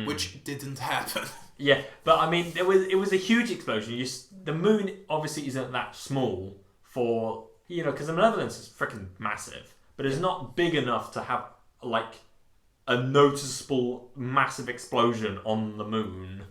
Which didn't happen. Yeah, but I mean, it was a huge explosion. The moon obviously isn't that small for, because the Malevolence is freaking massive, but it's not big enough to have, like, a noticeable massive explosion on the moon.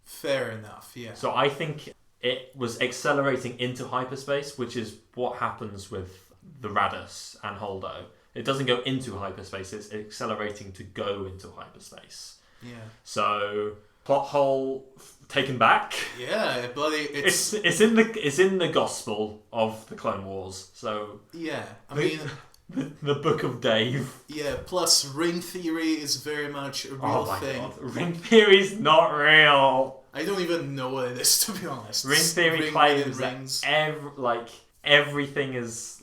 Fair enough, yeah. So I think it was accelerating into hyperspace, which is what happens with the Radus and Holdo. It doesn't go into hyperspace, it's accelerating to go into hyperspace. Yeah. So plot hole taken back. Yeah, bloody. It's in the Gospel of the Clone Wars. So yeah, I mean. The Book of Dave. Yeah, plus ring theory is very much a real thing. God. Ring theory's not real. I don't even know what it is, to be honest. Ring theory claims that everything is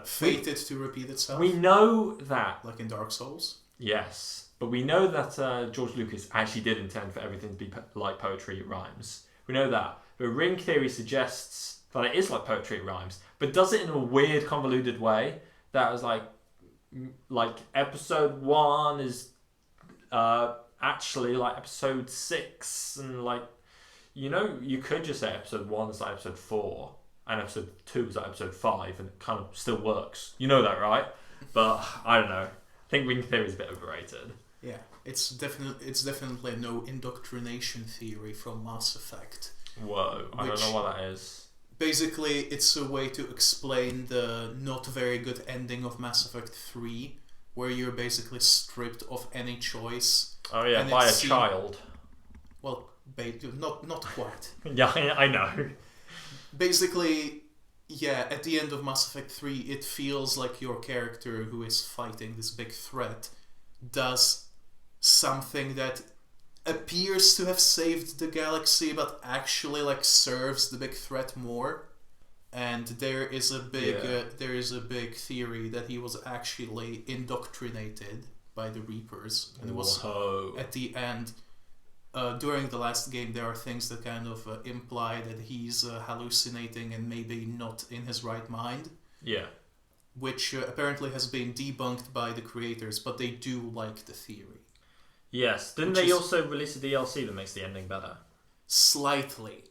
fated to repeat itself. We know that, like in Dark Souls. Yes, but we know that George Lucas actually did intend for everything to be like poetry, it rhymes. We know that, but ring theory suggests that it is like poetry, it rhymes, but does it in a weird, convoluted way. That was like episode 1 is actually like episode 6, and you could just say episode 1 is like episode 4, and episode 2 is like episode 5, and it kind of still works. You know that, right? But I don't know. I think ring theory is a bit overrated. Yeah, it's definitely no indoctrination theory from Mass Effect. Whoa, I don't know what that is. Basically, it's a way to explain the not very good ending of Mass Effect 3, where you're basically stripped of any choice. Oh yeah, by a child. Well, not quite. Yeah, I know. Basically, yeah, at the end of Mass Effect 3, it feels like your character who is fighting this big threat does something that appears to have saved the galaxy, but actually serves the big threat more. And there is a big theory that he was actually indoctrinated by the Reapers, and it was at the end. During the last game, there are things that kind of imply that he's hallucinating and maybe not in his right mind. Yeah. Which apparently has been debunked by the creators, but they do like the theory. Yes. Didn't they also release a DLC that makes the ending better? Slightly.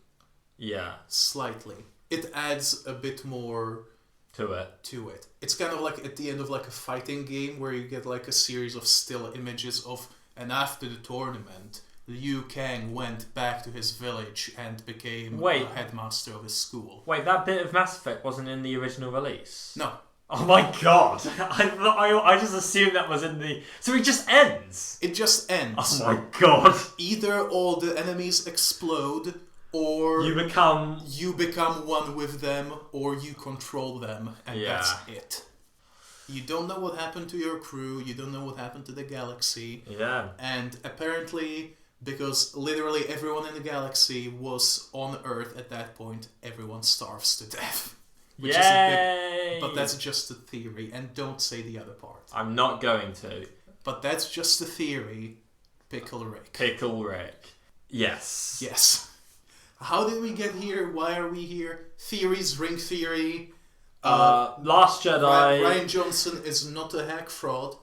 Yeah. Slightly. It adds a bit more to it. It's kind of like at the end of a fighting game where you get a series of still images of, and after the tournament, Liu Kang went back to his village and became a headmaster of his school. Wait, that bit of Mass Effect wasn't in the original release? No. Oh my god! I just assumed that was in the... So it just ends? It just ends. Oh my god! Either all the enemies explode, or... You become one with them, or you control them, and that's it. You don't know what happened to your crew, you don't know what happened to the galaxy. Yeah. And apparently, because literally everyone in the galaxy was on Earth at that point, everyone starves to death. Which Yay! but that's just a theory, and don't say the other part. I'm not going to. But that's just a theory. Pickle Rick. Pickle Rick. Yes. Yes. How did we get here? Why are we here? Theories, ring theory. Last Jedi. Ryan Johnson is not a hack fraud.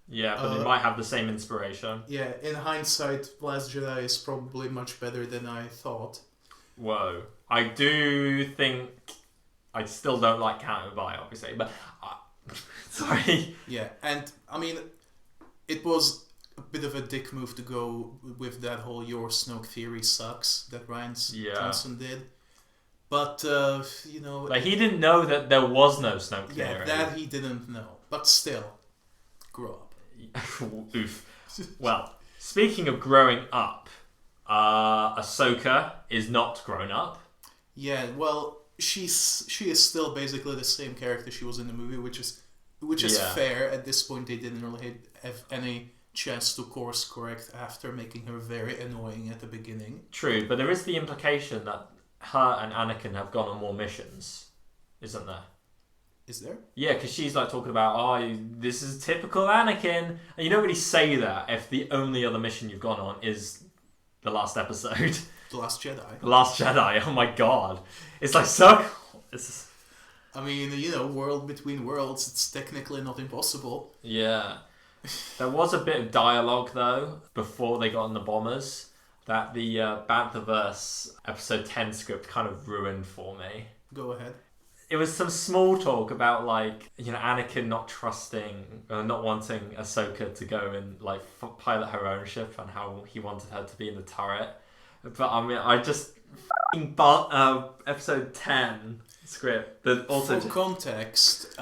Yeah, but they might have the same inspiration. Yeah, in hindsight, Last Jedi is probably much better than I thought. Whoa. I do think... I still don't like Counter by, obviously, but... sorry. Yeah, and, I mean, it was a bit of a dick move to go with that whole Your Snoke theory sucks that Ryan Johnson did. But, he didn't know that there was no Snoke theory. Yeah, that he didn't know. But still, grow up. Oof. Well, speaking of growing up, Ahsoka is not grown up. Yeah, well... She is still basically the same character she was in the movie, which is fair. At this point, they didn't really have any chance to course correct after making her very annoying at the beginning. True, but there is the implication that her and Anakin have gone on more missions, isn't there? Is there? Yeah, because she's talking about, this is typical Anakin, and you don't really say that if the only other mission you've gone on is the last episode. The Last Jedi. The Last Jedi, oh my god. It's so... I mean, world between worlds, it's technically not impossible. Yeah. There was a bit of dialogue, though, before they got on the bombers, that the Banthaverse episode 10 script kind of ruined for me. Go ahead. It was some small talk about, Anakin not trusting, not wanting Ahsoka to go and, pilot her own ship, and how he wanted her to be in the turret. But I mean, I just episode 10 script. For context,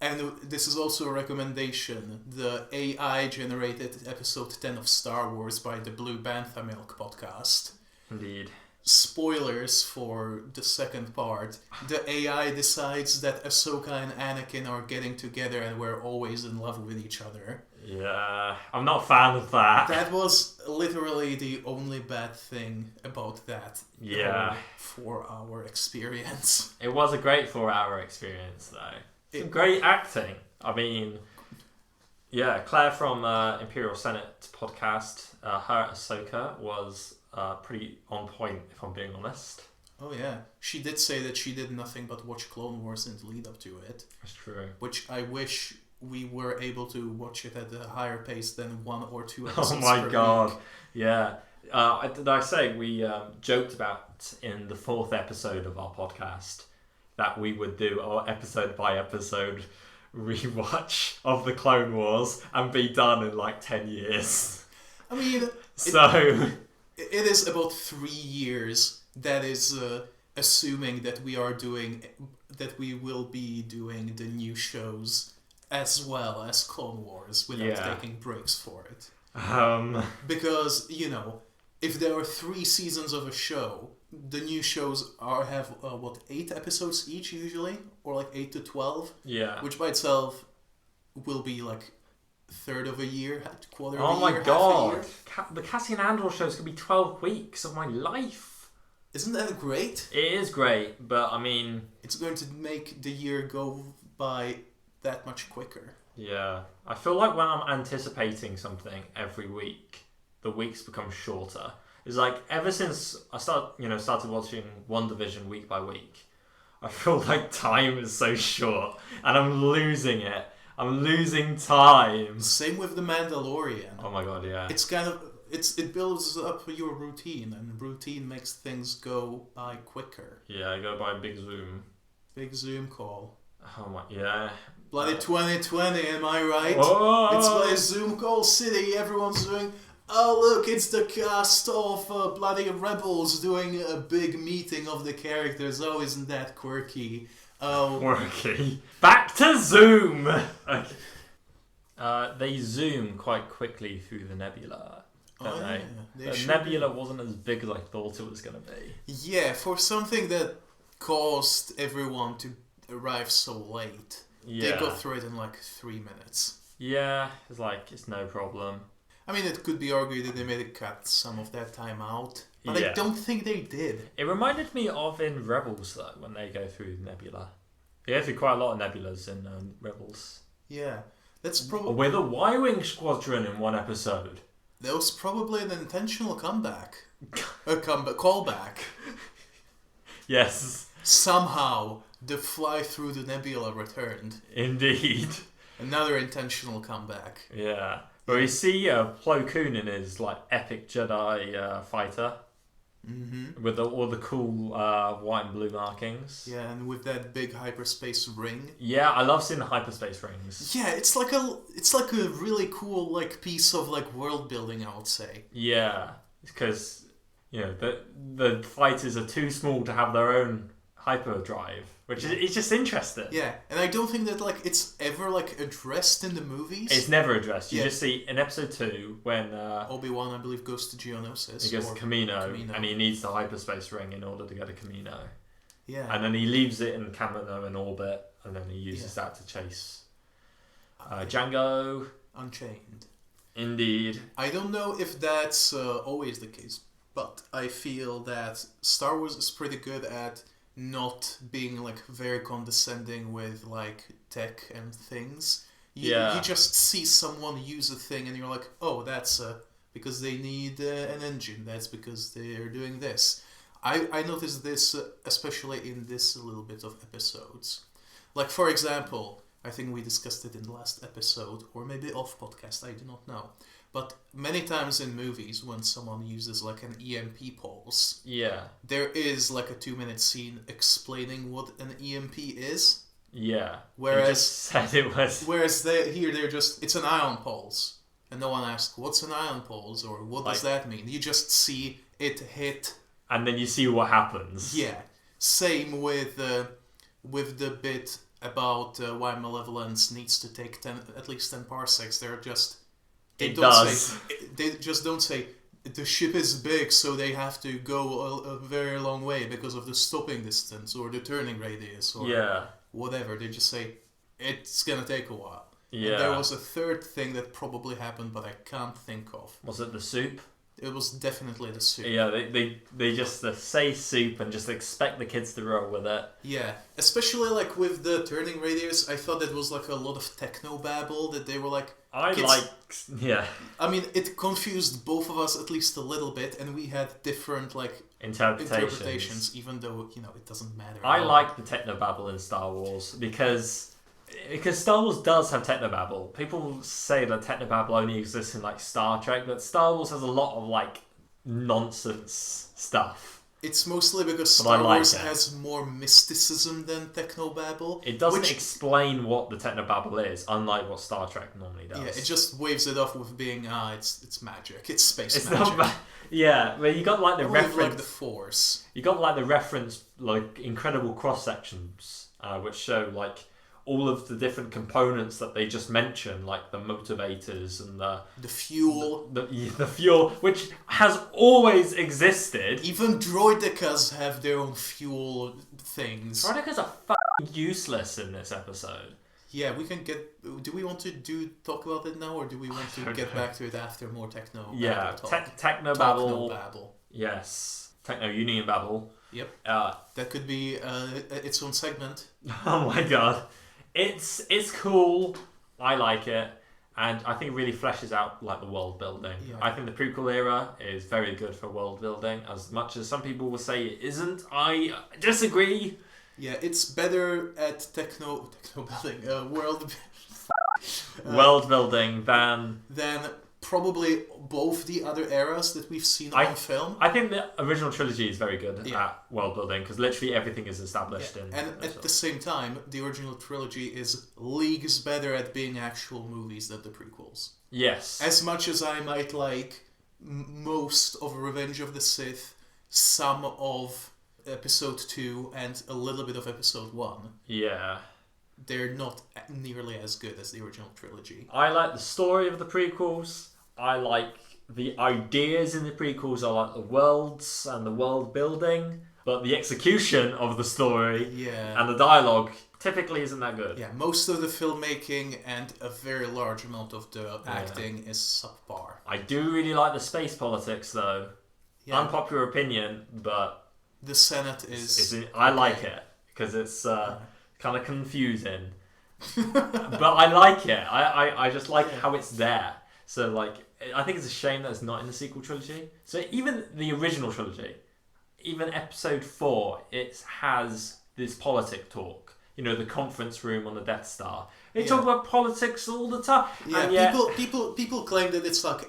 And this is also a recommendation. The AI generated episode 10 of Star Wars by the Blue Bantha Milk podcast. Indeed. Spoilers for the second part. The AI decides that Ahsoka and Anakin are getting together and we're always in love with each other. Yeah, I'm not a fan of that. That was literally the only bad thing about that. Yeah. 4-hour experience. It was a great 4-hour experience, though. Some great acting. I mean, yeah, Claire from Imperial Senate podcast, her Ahsoka was pretty on point, if I'm being honest. Oh yeah, she did say that she did nothing but watch Clone Wars in the lead up to it. That's true. Which I wish we were able to watch it at a higher pace than 1 or 2 episodes Oh my per god, week. yeah. Did I say we joked about in the 4th episode of our podcast that we would do our episode by episode rewatch of the Clone Wars and be done in like 10 years. I mean, it is about 3 years. That is assuming that we will be doing the new shows as well as Clone Wars without taking breaks for it. Because, if there are 3 seasons of a show, the new shows have 8 episodes each usually, or like 8 to 12. Yeah. Which by itself will be like a third of a year, quarter of a year, Oh my half god! a year. The Cassian Andor shows could be 12 weeks of my life. Isn't that great? It is great, but I mean, it's going to make the year go by that much quicker. Yeah, I feel like when I'm anticipating something every week, the weeks become shorter. It's like ever since I started watching WandaVision week by week, I feel like time is so short, and I'm losing it. I'm losing time. Same with The Mandalorian. Oh my god, yeah. It's kind of it builds up your routine, and routine makes things go by quicker. Yeah, I go by big Zoom. Big Zoom call. Oh my, yeah. Bloody 2020, am I right? Oh! It's by Zoom call city. Everyone's doing. Oh look, it's the cast of bloody Rebels doing a big meeting of the characters. Oh, isn't that quirky? Oh, quirky. Back to Zoom. Okay. They zoom quite quickly through the nebula. Don't they? Yeah. The nebula wasn't as big as I thought it was going to be. Yeah, for something that caused everyone to arrive so late, they got through it in like 3 minutes. Yeah, it's no problem. I mean, it could be argued that they may have cut some of that time out, but I don't think they did. It reminded me of in Rebels, though, when they go through the nebula. They go through quite a lot of nebulas in Rebels. Yeah, that's probably... With a Y-Wing Squadron in one episode. That was probably an intentional comeback. Callback. Yes. Somehow, the fly through the nebula returned. Indeed. Another intentional comeback. Yeah. But we see Plo Koon in his epic Jedi fighter. Mm-hmm. With all the cool white and blue markings. Yeah, and with that big hyperspace ring. Yeah, I love seeing the hyperspace rings. Yeah, it's like a really cool piece of world building, I would say. Yeah, because the fighters are too small to have their own hyperdrive, which is it's just interesting. Yeah, and I don't think that it's ever addressed in the movies. It's never addressed. You just see in episode 2 when Obi-Wan, I believe, goes to Geonosis. He goes to Camino, and he needs the hyperspace ring in order to go to Camino. Yeah, and then he leaves it in Camino in orbit, and then he uses that to chase Django Unchained. Indeed. I don't know if that's always the case, but I feel that Star Wars is pretty good at not being very condescending with tech and things. You just see someone use a thing and you're like, oh, that's because they need an engine. That's because they're doing this. I noticed this especially in this little bit of episodes. For example, I think we discussed it in the last episode, or maybe off podcast, I do not know. But many times in movies, when someone uses an EMP pulse, there is a 2-minute scene explaining what an EMP is. Yeah. Whereas you just said it was. Whereas they're just it's an ion pulse, and no one asks what's an ion pulse or what does that mean. You just see it hit, and then you see what happens. Yeah. Same with the bit about why Malevolence needs to take at least 10 parsecs. They're just... They just don't say, the ship is big, so they have to go a very long way because of the stopping distance or the turning radius or whatever. They just say, it's gonna take a while. Yeah. And there was a third thing that probably happened, but I can't think of. Was it the soup? It was definitely the soup. Yeah, they just say soup and just expect the kids to roll with it. Yeah, especially like with the turning radius, I thought that was like a lot of techno babble that they were like... I mean, it confused both of us at least a little bit, and we had different like interpretations, even though, you know, it doesn't matter. I like the techno babble in Star Wars because Star Wars does have technobabble. People say that technobabble only exists in like Star Trek, but Star Wars has a lot of like nonsense stuff. It's mostly because Star Wars has more mysticism than technobabble. It doesn't explain what the technobabble is, unlike what Star Trek normally does. Yeah, it just waves it off with being it's magic, it's space magic. Yeah, but you got like the reference, like the Force. You got like the reference, like incredible cross sections, which show like all of the different components that they just mentioned, like the motivators and the fuel. The fuel, which has always existed. Even droidekas have their own fuel things. Droidekas are f***ing useless in this episode. Yeah, we can get... Do we want to talk about it now, or do we want to get back to it after more techno? Yeah, techno-babble. Yes. Techno-union babble. Yep. That could be its own segment. Oh my god. It's cool. I like it, and I think it really fleshes out like the world building. Yeah. I think the prequel era is very good for world building, as much as some people will say it isn't. I disagree. Yeah, it's better at techno building, world building than probably both the other eras that we've seen on film. I think the original trilogy is very good at world building because literally everything is established in. And at the same time, the original trilogy is leagues better at being actual movies than the prequels. Yes. As much as I might like most of Revenge of the Sith, some of Episode 2 and a little bit of Episode 1. Yeah. They're not nearly as good as the original trilogy. I like the story of the prequels. I like the ideas in the prequels. I like the worlds and the world building. But the execution of the story and the dialogue typically isn't that good. Yeah, most of the filmmaking and a very large amount of the acting is subpar. I do really like the space politics, though. Yeah. Unpopular opinion, but... The Senate is... I like it, because it's... kind of confusing, but I like it. I just like how it's there. So like, I think it's a shame that it's not in the sequel trilogy. So even the original trilogy, even Episode 4, it has this politic talk. You know, the conference room on the Death Star. They talk about politics all the time. Yeah, people claim that it's like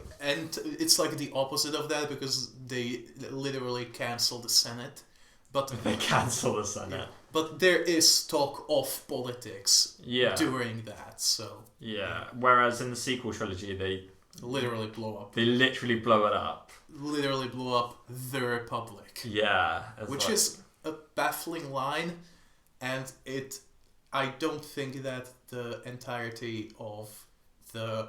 the opposite of that because they literally cancel the Senate. But they cancel the Senate. Yeah. But there is talk of politics during that, so... Yeah, whereas in the sequel trilogy, they... Literally blow up. They literally blow it up. Literally blow up the Republic. Yeah. Which is a baffling line, and I don't think that the entirety of the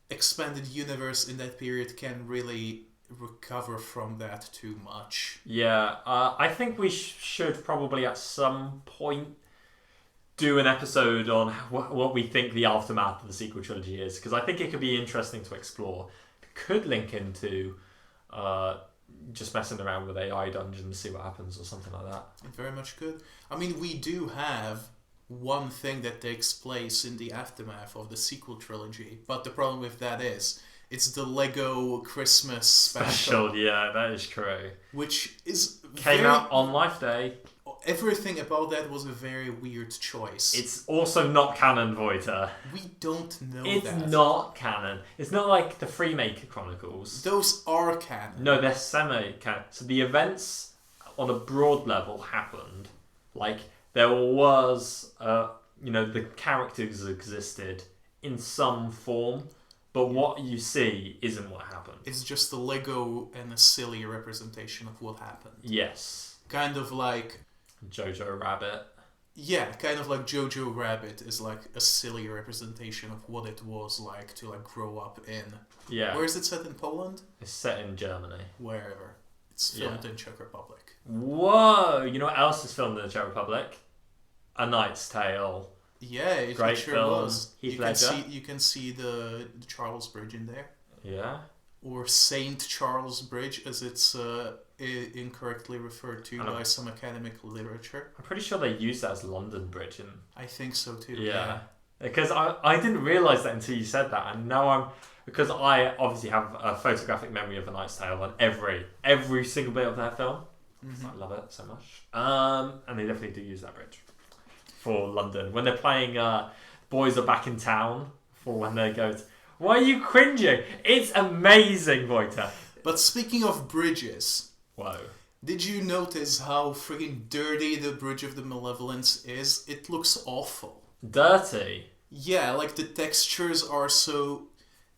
expanded universe in that period can really... recover from that too much. Yeah, I think we should probably at some point do an episode on what we think the aftermath of the sequel trilogy is, because I think it could be interesting to explore. It could link into just messing around with AI dungeons, see what happens or something like that. It very much could. I mean, we do have one thing that takes place in the aftermath of the sequel trilogy, but the problem with that is it's the Lego Christmas special. Yeah, that is true. Which came out on Life Day. Everything about that was a very weird choice. It's also not canon, Voiter. We don't know that. It's not canon. It's not like the Freemaker Chronicles. Those are canon. No, they're semi-canon. So the events on a broad level happened. Like, there was, the characters existed in some form. But what you see isn't what happened. It's just a Lego and a silly representation of what happened. Yes. Kind of like... Jojo Rabbit. Yeah, kind of like Jojo Rabbit is like a silly representation of what it was like to like grow up in. Yeah. Where is it set in Poland? It's set in Germany. Wherever. It's filmed in Czech Republic. Whoa! You know what else is filmed in the Czech Republic? A Knight's Tale. Yeah, it Great sure film. was. Heath Ledger. You can see the Charles Bridge in there. Yeah. Or Saint Charles Bridge, as it's incorrectly referred to by some academic literature. I'm pretty sure they use that as London Bridge. I think so too. Yeah. Because I didn't realise that until you said that, and now because I obviously have a photographic memory of A Knight's Tale and every single bit of that film. Mm-hmm. I love it so much. And they definitely do use that bridge for London when they're playing Boys Are Back in Town, for when they go to, why are you cringing? It's amazing, Voita. But speaking of bridges, whoa, did you notice how friggin' dirty the Bridge of the Malevolence is? It looks awful. Dirty? Yeah, like the textures are so...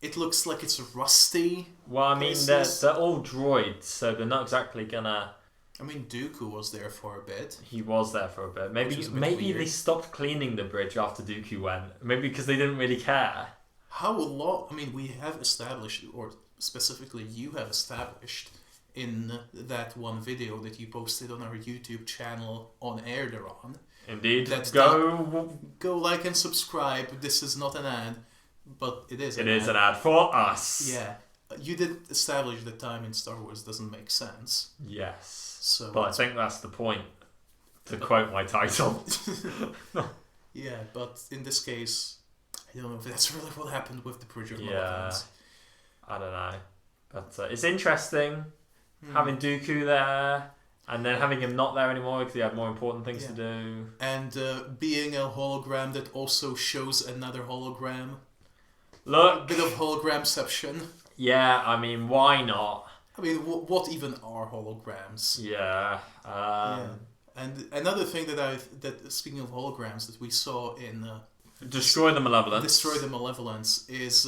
It looks like it's rusty. Well, I mean, they're all droids, so they're not exactly gonna... I mean, Dooku was there for a bit. He was there for a bit. Maybe they stopped cleaning the bridge after Dooku went. Maybe because they didn't really care. How long... I mean, we have established, or specifically you have established, in that one video that you posted on our YouTube channel on Air-Deraan. Indeed. Go like and subscribe. This is not an ad, but it is an ad. It is an ad for us. Yeah. You did establish that time in Star Wars doesn't make sense. Yes. So, but I think that's the point, to quote my title. Yeah, but in this case, I don't know if that's really what happened with the Bridge of Malevolence. I don't know. But it's interesting having Dooku there, and then having him not there anymore because he had more important things to do. And being a hologram that also shows another hologram. Look! A bit of hologramception. Yeah, I mean, why not? I mean, what even are holograms? Yeah. And another thing that speaking of holograms that we saw in Destroy the Malevolence is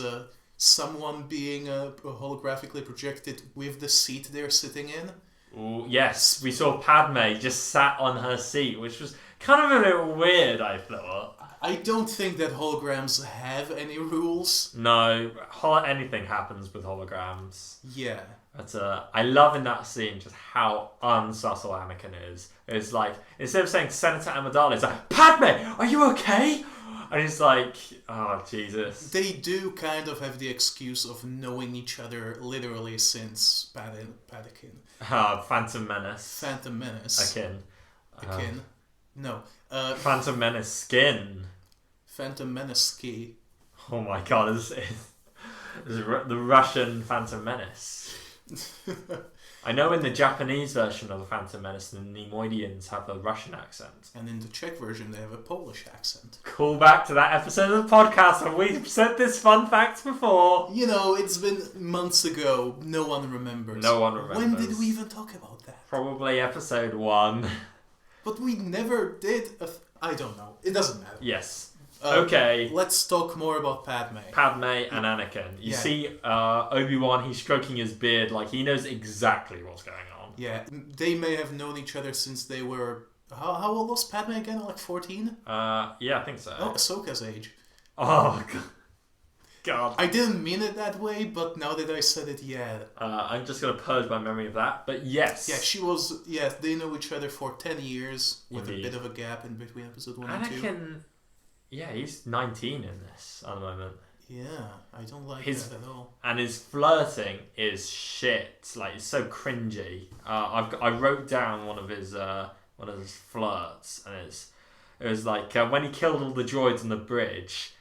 someone being holographically projected with the seat they're sitting in. Ooh, yes, we saw Padme just sat on her seat, which was kind of a little weird, I thought. I don't think that holograms have any rules. No, anything happens with holograms. Yeah. But I love in that scene just how unsubtle Anakin is. It's like, instead of saying Senator Amidala, it's like, Padme, are you okay? And he's like, oh, Jesus. They do kind of have the excuse of knowing each other literally since Padakin. Phantom Menace. Phantom Menace. Akin. No. Phantom Menace skin. Phantom Menace ski. Oh my god, it's the Russian Phantom Menace. I know in the Japanese version of the Phantom Menace, the Nemoidians have a Russian accent. And in the Czech version, they have a Polish accent. Call back to that episode of the podcast where we've said this fun fact before. You know, it's been months ago. No one remembers. When did we even talk about that? Probably episode 1. But we never did. I don't know. It doesn't matter. Yes. Okay. Let's talk more about Padme. Padme and Anakin. You see Obi-Wan, he's stroking his beard like he knows exactly what's going on. Yeah. They may have known each other since they were... How old was Padme again? Like 14? Yeah, I think so. Oh, Ahsoka's age. Oh, God. I didn't mean it that way, but now that I said it, yeah. I'm just going to purge my memory of that, but yes. Yeah, she was... Yeah, they know each other for 10 years with a bit of a gap in between episode 1 and 2. Anakin... Yeah, he's 19 in this at the moment. Yeah, I don't like that at all. And his flirting is shit. Like, it's so cringy. I wrote down one of his flirts, and it was like when he killed all the droids on the bridge.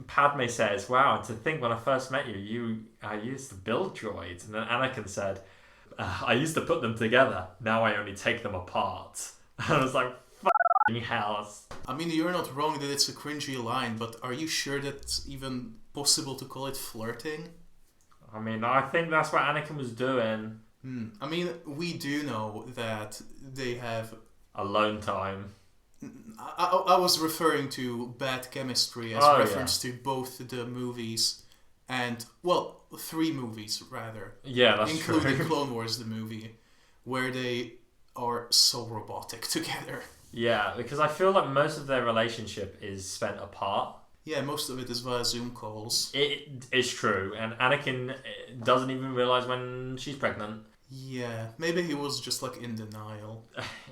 Padme says, "Wow, and to think when I first met you, I used to build droids," and then Anakin said, "I used to put them together. Now I only take them apart." And I was like, house. I mean, you're not wrong that it's a cringy line, but are you sure that's even possible to call it flirting? I mean, I think that's what Anakin was doing. I mean, we do know that they have... alone time. I was referring to bad chemistry as reference to both the movies and, well, 3 movies, rather. Yeah, that's including true. Clone Wars, the movie, where they are so robotic together. Yeah, because I feel like most of their relationship is spent apart. Yeah, most of it is via Zoom calls. It is true, and Anakin doesn't even realize when she's pregnant. Yeah, maybe he was just like in denial.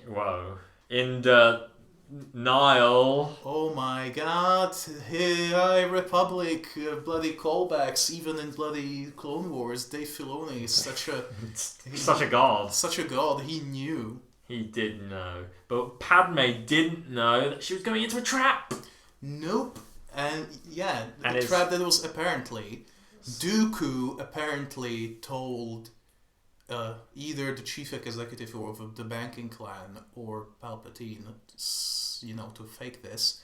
Whoa. In denial. Oh my god, High Republic, bloody callbacks, even in bloody Clone Wars. Dave Filoni is such a god. Such a god, he knew. He did know. But Padme didn't know that she was going into a trap. Nope. And yeah, the trap that was apparently... Dooku apparently told either the chief executive of the banking clan or Palpatine, to fake this.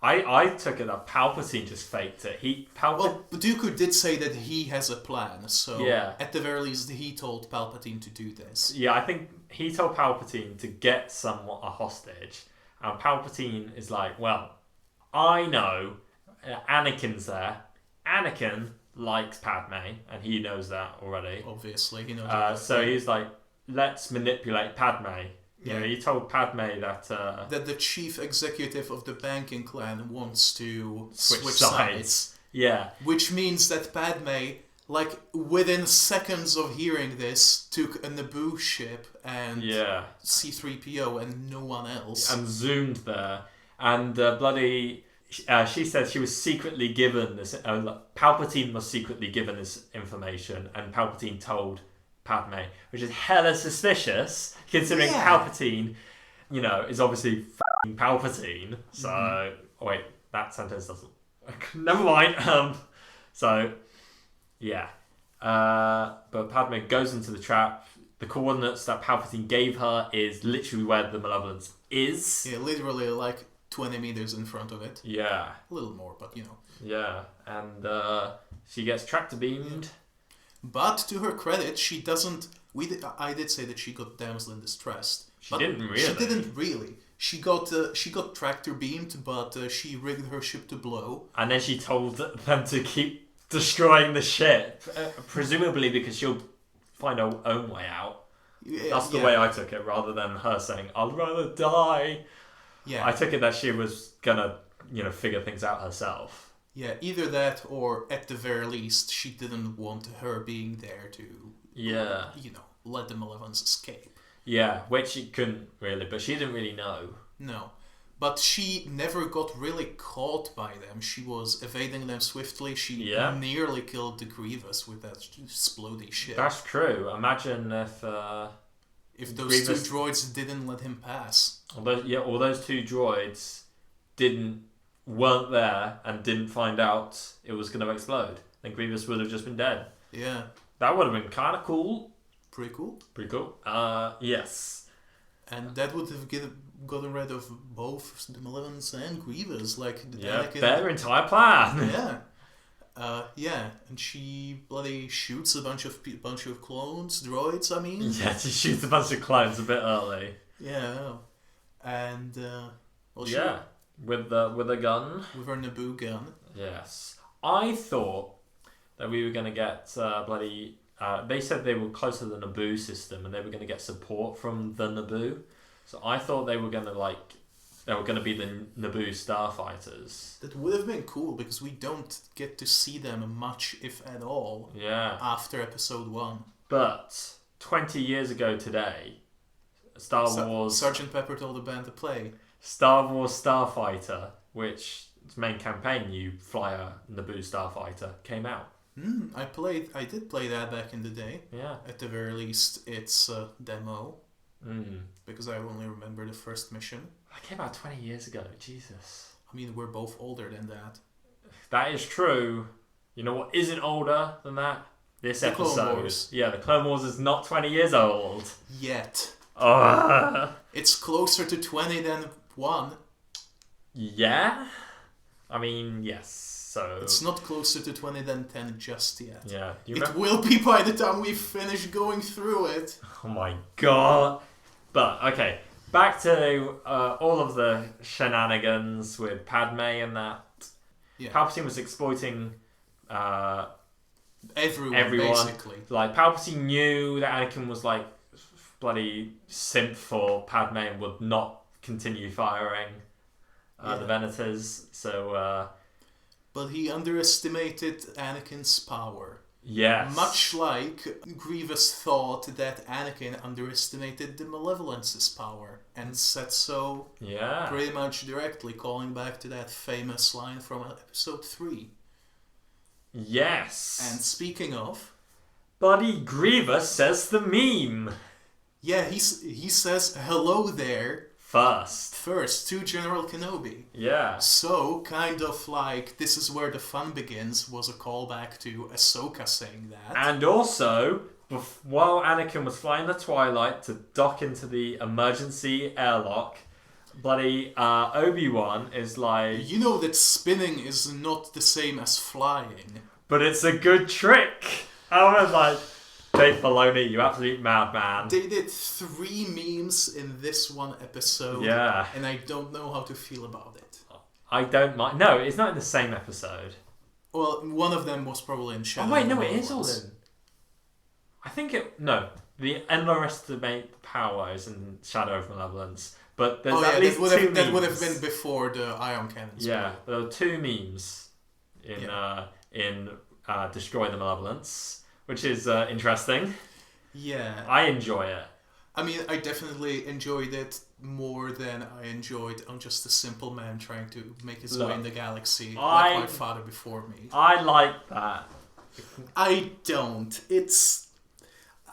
I took it that Palpatine just faked it. Well, Dooku did say that he has a plan, so yeah. At the very least he told Palpatine to do this. Yeah, I think he told Palpatine to get someone a hostage, and Palpatine is like, well, I know Anakin's there. Anakin likes Padme, and he knows that already. Obviously, he knows. So he's like, let's manipulate Padme. Yeah, he told Padme that that the chief executive of the banking clan wants to switch sides. Yeah, which means that Padme, like within seconds of hearing this, took a Naboo ship and C-3PO and no one else, and zoomed there, and bloody. She said she was secretly given this. Palpatine was secretly given this information, and Palpatine told Padme, which is hella suspicious, considering Palpatine, is obviously f***ing Palpatine. So, wait, that sentence doesn't. Never mind. But Padme goes into the trap. The coordinates that Palpatine gave her is literally where the Malevolence is. Yeah, literally like 20 meters in front of it. Yeah. A little more, but Yeah, and she gets tractor beamed. But to her credit, she doesn't... I did say that she got damsel in distress. She didn't really. She got tractor beamed, but she rigged her ship to blow. And then she told them to keep destroying the ship, presumably because she'll find her own way out. That's the way I took it, rather than her saying, "I'd rather die." Yeah, I took it that she was gonna, figure things out herself. Yeah, either that, or at the very least, she didn't want her being there to, let the Malevolence escape. Yeah, which she couldn't really, but she didn't really know. No, but she never got really caught by them. She was evading them swiftly. She nearly killed the Grievous with that exploding ship. That's true. Imagine if those Grievous... two droids didn't let him pass. All those two droids weren't there and didn't find out it was going to explode. Then Grievous would have just been dead. Yeah. That would have been kind of cool. Pretty cool. Yes. And that would have gotten rid of both the Malevolence and Grievous. Anakin, their entire plan. Yeah. And she bloody shoots a bunch of clones, droids, I mean. Yeah, she shoots a bunch of clones a bit early. Yeah. And, with a gun. With her Naboo gun. Yes. I thought that we were going to get bloody... they said they were close to the Naboo system and they were going to get support from the Naboo. So I thought they were going to be the Naboo starfighters. That would have been cool because we don't get to see them much, if at all, after Episode 1. But 20 years ago today, Star Wars... Sgt. Pepper told the band to play. Star Wars Starfighter, which its main campaign, you fly a Naboo Starfighter, came out. I did play that back in the day. Yeah. At the very least, it's a demo. Because I only remember the first mission. That came out 20 years ago. Jesus. I mean, we're both older than that. That is true. You know what isn't older than that? This episode. Clone Wars. Yeah, the Clone Wars is not 20 years old. Yet. Oh. It's closer to 20 than 1. Yeah? I mean, yes. So it's not closer to 20 than 10 just yet. Yeah. It will be by the time we finish going through it. Oh my god. But, okay. Back to all of the shenanigans with Padme and that. Yeah. Palpatine was exploiting everyone, basically. Like, Palpatine knew that Anakin was, bloody simp for Padme and would not continue firing the Venators. So, but he underestimated Anakin's power. Yes. Much like Grievous thought that Anakin underestimated the Malevolence's power, and said so pretty much directly, calling back to that famous line from episode 3. Yes. And speaking of... Buddy Grievous says the meme. Yeah, he says hello there. First to General Kenobi. Yeah. So, kind of like, this is where the fun begins, was a callback to Ahsoka saying that. And also, while Anakin was flying the Twilight to dock into the emergency airlock, bloody Obi-Wan is like... You know that spinning is not the same as flying. But it's a good trick. I was like... Dave Filoni, you absolute madman. They did 3 memes in this one episode. Yeah. And I don't know how to feel about it. I don't mind. No, it's not in the same episode. Well, one of them was probably in Shadow. Oh wait, no, it is all in. I think it... No. The underestimate the powers in Shadow of Malevolence. But there's at least 2 memes. That would have been before the Ion Cannons. Yeah, there were 2 memes in Destroy the Malevolence. Which is interesting. Yeah. I enjoy it. I mean, I definitely enjoyed it more than I enjoyed I'm just a simple man trying to make his way in the galaxy like my father before me. I like that. I don't.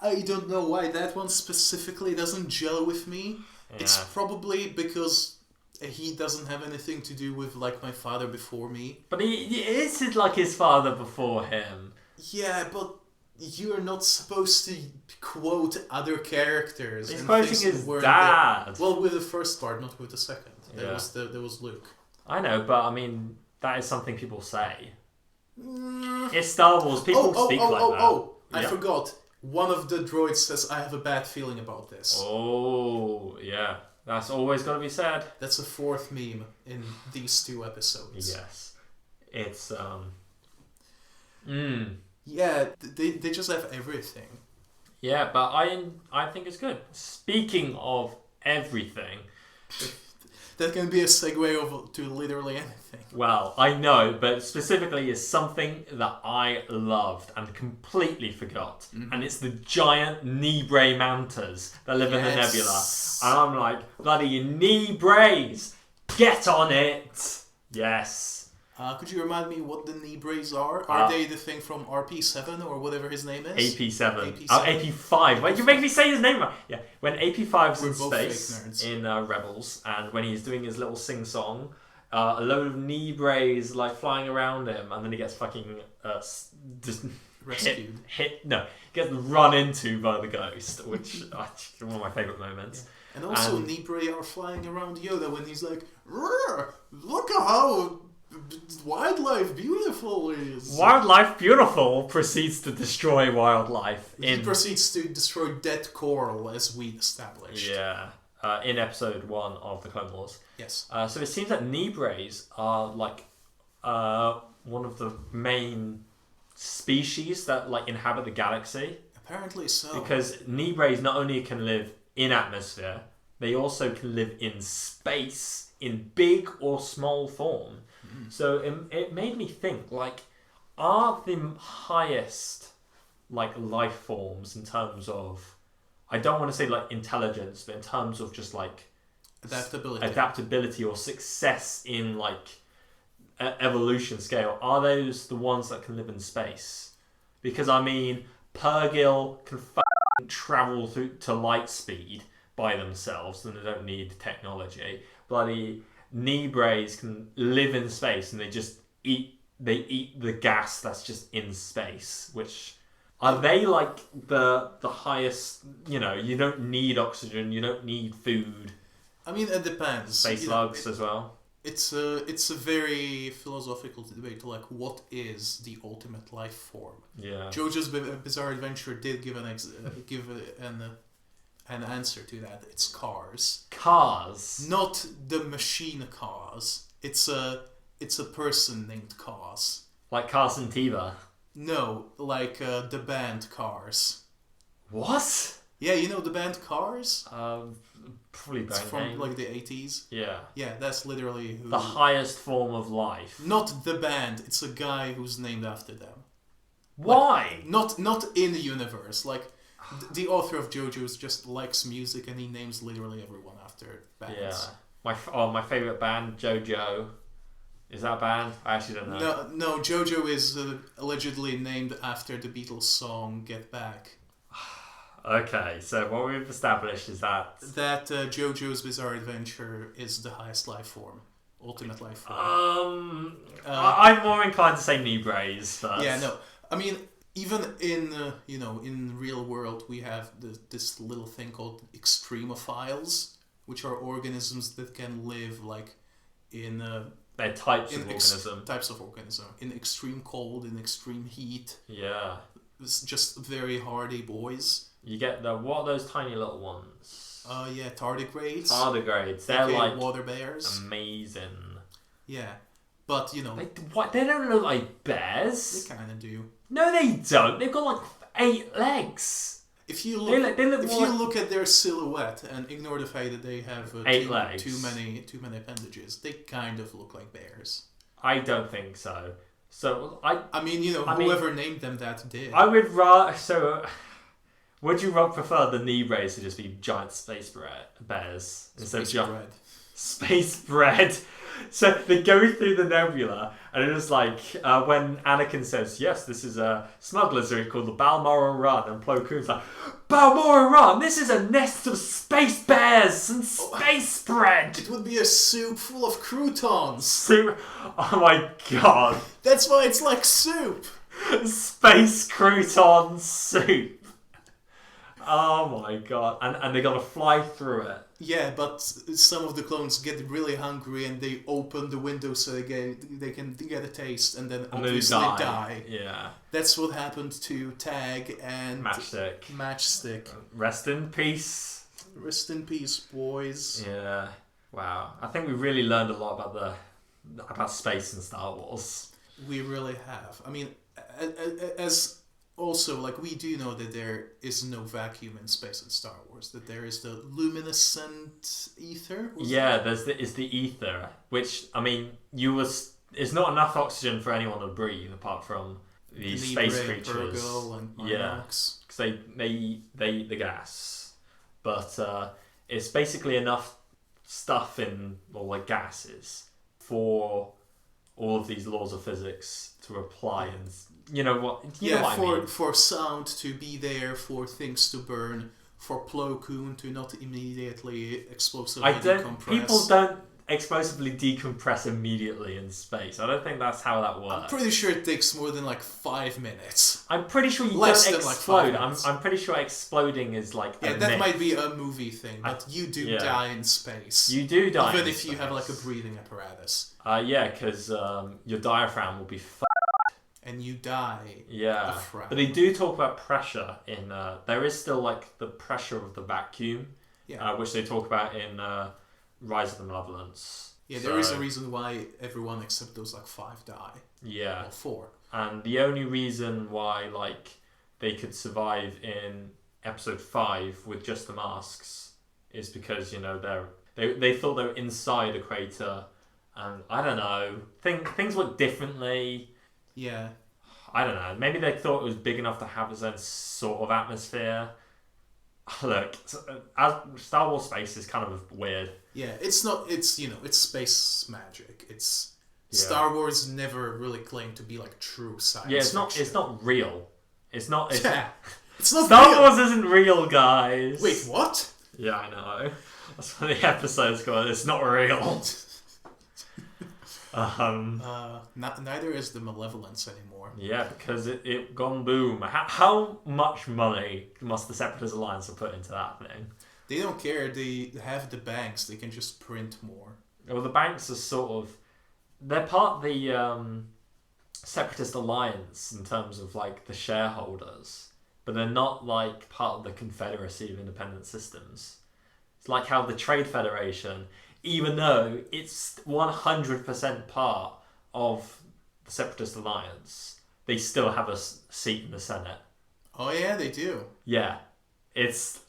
I don't know why that one specifically doesn't gel with me. Yeah. It's probably because he doesn't have anything to do with like my father before me. But he is like his father before him. Yeah, but you're not supposed to quote other characters. He's quoting his dad. Well, with the first part, not with the second. There was Luke. I know, but I mean, that is something people say. It's Star Wars. People speak like that. I forgot. One of the droids says, "I have a bad feeling about this." Oh, yeah. That's always got to be said. That's a 4th meme in these 2 episodes. Yes. It's, Yeah, they just have everything. Yeah, but I think it's good. Speaking of everything... That can be a segue to literally anything. Well, I know, but specifically is something that I loved and completely forgot. Mm-hmm. And it's the giant Neeb mantas that live in the nebula. And I'm like, bloody Neeb, get on it! Yes. Could you remind me what the Neeb are? Are they the thing from RP7 or whatever his name is? AP7. Oh, AP5. Wait, you make me say his name right. Yeah, when AP5's in space in Rebels, and when he's doing his little sing-song, a load of Neeb like flying around him, and then he gets fucking just rescued. Gets run into by the ghost, which is one of my favourite moments. Yeah. And also Neeb are flying around Yoda when he's like, look at how wildlife beautiful is. Wildlife beautiful proceeds to destroy wildlife. He proceeds to destroy dead coral, as we established. Yeah. In episode 1 of the Clone Wars. Yes. So it seems that Neeb are like one of the main species that like inhabit the galaxy. Apparently so. Because Neeb not only can live in atmosphere, they also can live in space in big or small form. So it made me think, like, are the highest, like, life forms in terms of, I don't want to say, like, intelligence, but in terms of just, like... Adaptability or success in, like, evolution scale, are those the ones that can live in space? Because, I mean, Purrgil can travel through to light speed by themselves, and they don't need technology. Bloody... Neeb can live in space and they just eat the gas that's just in space, which are they like the highest, you don't need oxygen, you don't need food. I mean, it depends. Space slugs as well. It's a very philosophical debate, like what is the ultimate life form? Yeah. JoJo's Bizarre Adventure did give an answer to that. It's cars. Cars? Not the machine cars. It's a person named Cars. Like Carson Teva? No, like the band Cars. What? Yeah, you know the band Cars? Probably It's band from name. like the 80s. Yeah. Yeah, that's literally who... The highest form of life. Not the band, it's a guy who's named after them. Why? Like, not in the universe. Like, the author of JoJo's just likes music and he names literally everyone after bands. Yeah. My favourite band, JoJo. Is that a band? I actually don't know. No, JoJo is allegedly named after the Beatles song Get Back. Okay, so what we've established is that... That JoJo's Bizarre Adventure is the highest life form. Ultimate life form. I'm more inclined to say Neeb's, but... Yeah, no. I mean, even in, in real world, we have this little thing called Extremophiles, which are organisms that can live, like, in... They're types of organism. Types of organism. In extreme cold, in extreme heat. Yeah. It's just very hardy boys. You get what are those tiny little ones? Yeah, tardigrades. Tardigrades. They're like water bears. Amazing. Yeah, but They don't look like bears. They kind of do. No, they don't. They've got like 8 legs. If you look at their silhouette and ignore the fact that they have 8 legs, too many appendages, they kind of look like bears. I don't think so. So whoever named them that did. I would rather. Would you prefer the Neebs to just be giant space bears instead of giant space bread? So they go through the nebula, and it is like when Anakin says, "Yes, this is a smuggler's route called the Balmoral Run," and Plo Koon's like, "Balmoral Run! This is a nest of space bears and space bread." It would be a soup full of croutons. Soup? Oh my god! That's why it's like soup. Space crouton soup. Oh my god! And they gotta fly through it. Yeah, but some of the clones get really hungry and they open the window so they can get a taste and then obviously die. Yeah. That's what happened to Tag and Matchstick. Rest in peace. Rest in peace, boys. Yeah. Wow. I think we really learned a lot about space in Star Wars. We really have. I mean, as also, like, we do know that there is no vacuum in space in Star Wars. That there is the luminescent ether. There's the ether, which it's not enough oxygen for anyone to breathe apart from these space creatures. And because they eat the gas, but it's basically enough stuff gases for all of these laws of physics to apply and. You know what? For sound to be there, for things to burn, for Plo Koon to not immediately explosively decompress. People don't explosively decompress immediately in space. I don't think that's how that works. I'm pretty sure it takes more than 5 minutes. I'm pretty sure you Less don't than explode. 5 minutes. I'm pretty sure exploding is that might be a movie thing, but you do die in space. You do die even if you have a breathing apparatus. Because your diaphragm will be and you die. Yeah, but they do talk about pressure in. There is still the pressure of the vacuum, which they talk about in Rise of the Malevolence. Yeah, there is a reason why everyone except those 5 die. Yeah, or 4. And the only reason why they could survive in Episode 5 with just the masks is because they thought they were inside a crater, and I don't know, things work differently. Yeah. I don't know. Maybe they thought it was big enough to have its own sort of atmosphere. Look, Star Wars space is kind of weird. Yeah, it's not. It's it's space magic. It's Star Wars never really claimed to be true science. Yeah, it's fiction. It's not real. It's not. It's not. Star real. Wars isn't real, guys. Wait, what? Yeah, I know. That's why the episode's called "It's Not Real." Neither is the Malevolence anymore. Yeah, because it gone boom. How much money must the Separatist Alliance have put into that thing? They don't care. They have the banks. They can just print more. Well, the banks are they're part of the Separatist Alliance in terms of the shareholders, but they're not part of the Confederacy of Independent Systems. It's like how the Trade Federation, even though it's 100% part of the Separatist Alliance, they still have a seat in the Senate. Oh yeah, they do. Yeah. It's...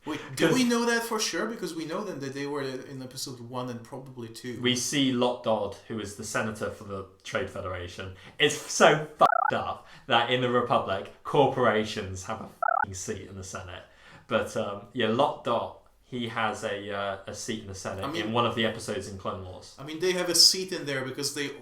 Wait, do we know that for sure? Because we know that they were in episode 1 and probably 2. We see Lot Dodd, who is the senator for the Trade Federation. It's so fucked up that in the Republic, corporations have a fucking seat in the Senate. But Lot Dodd, he has a seat in the Senate in one of the episodes in Clone Wars. I mean, they have a seat in there because the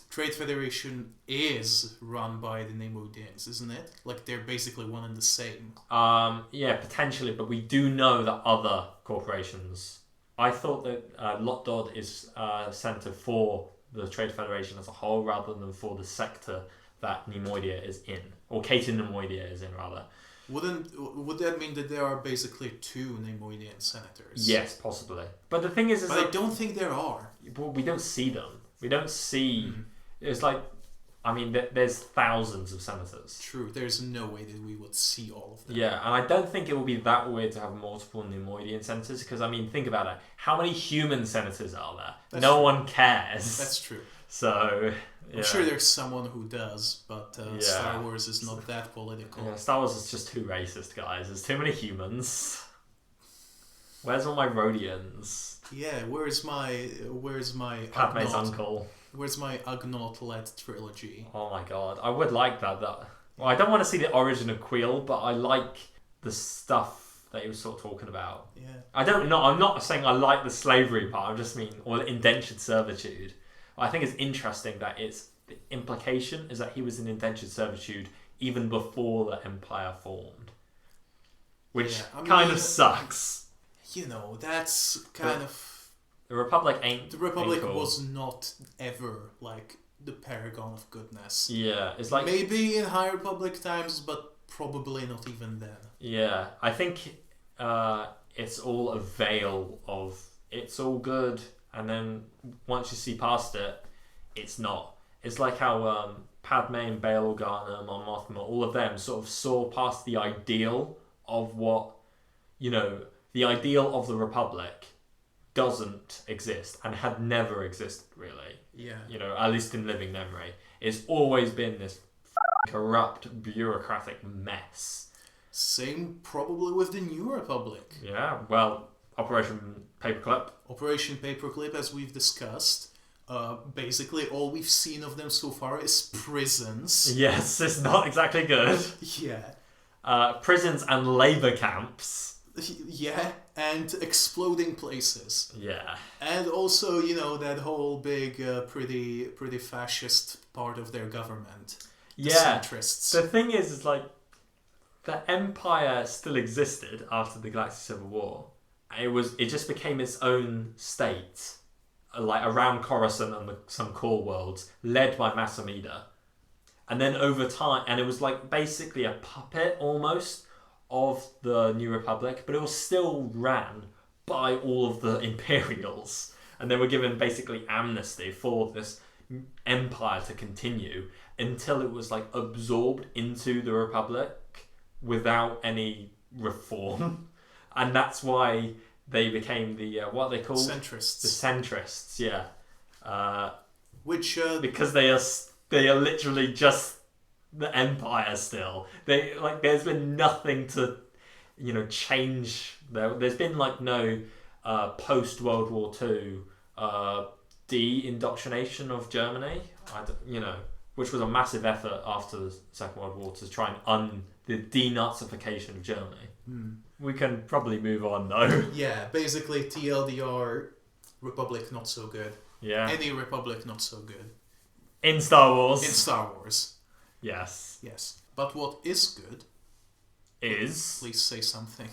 Trade Federation is run by the Neimoidians, isn't it? Like, they're basically one and the same. Yeah, potentially, but we do know that other corporations... I thought that Lot Dodd is senator for the Trade Federation as a whole, rather than for the sector that Neimoidia is in. Or Katie Neimoidia is in, rather. Would that mean that there are basically 2 Neimoidian senators? Yes, possibly. But the thing is but I don't think there are. Well, we don't see them. We don't see... It's like... I mean, there's thousands of senators. True. There's no way that we would see all of them. Yeah, and I don't think it would be that weird to have multiple Neimoidian senators, because, I mean, think about it. How many human senators are there? That's no true. one cares. That's true. So... Yeah. I'm sure there's someone who does, but Star Wars is not that political. Yeah, Star Wars is just too racist, guys. There's too many humans. Where's all my Rhodians? Yeah, where's my Padme's uncle. Where's my Ugnaught-led trilogy? Oh my god, I would like that. Well, I don't want to see the origin of Queel, but I like the stuff that he was sort of talking about. Yeah. I don't know. I'm not saying I like the slavery part. I just mean or indentured servitude. I think it's interesting that the implication is that he was in indentured servitude even before the Empire formed. Which kind of sucks. You know, that's kind of... The Republic ain't... The Republic cool. was not ever, like, the paragon of goodness. Yeah, it's like... Maybe in High Republic times, but probably not even then. Yeah, I think it's all a veil of... It's all good... And then once you see past it, it's not. It's like how Padme and Bail Organa, Mon Mothma, all of them sort of saw past the ideal of what, the ideal of the Republic doesn't exist and had never existed, really. Yeah. At least in living memory. It's always been this corrupt, bureaucratic mess. Same probably with the New Republic. Yeah, well... Operation Paperclip, as we've discussed. Basically, all we've seen of them so far is prisons. Yes, it's not exactly good. Yeah. Prisons and labour camps. Yeah, and exploding places. Yeah. And also, that whole big, pretty fascist part of their government. The centrists. The thing is like, the Empire still existed after the Galactic Civil War. It just became its own state, like around Coruscant and some core worlds, led by Masamida. And then over time, and it was like basically a puppet almost of the New Republic, but it was still ran by all of the Imperials. And they were given basically amnesty for this empire to continue until it was like absorbed into the Republic without any reform. And that's why they became the, what are they called? Centrists. The centrists, yeah. Which... because they are literally just the Empire still. There's been nothing to, change. There's been, no post-World War II de-indoctrination of Germany, which was a massive effort after the Second World War to try and the denazification of Germany. We can probably move on though. Yeah, basically TLDR, Republic not so good. Yeah. Any Republic not so good. In Star Wars. In Star Wars. Yes. Yes. But what is good... Is... Please say something.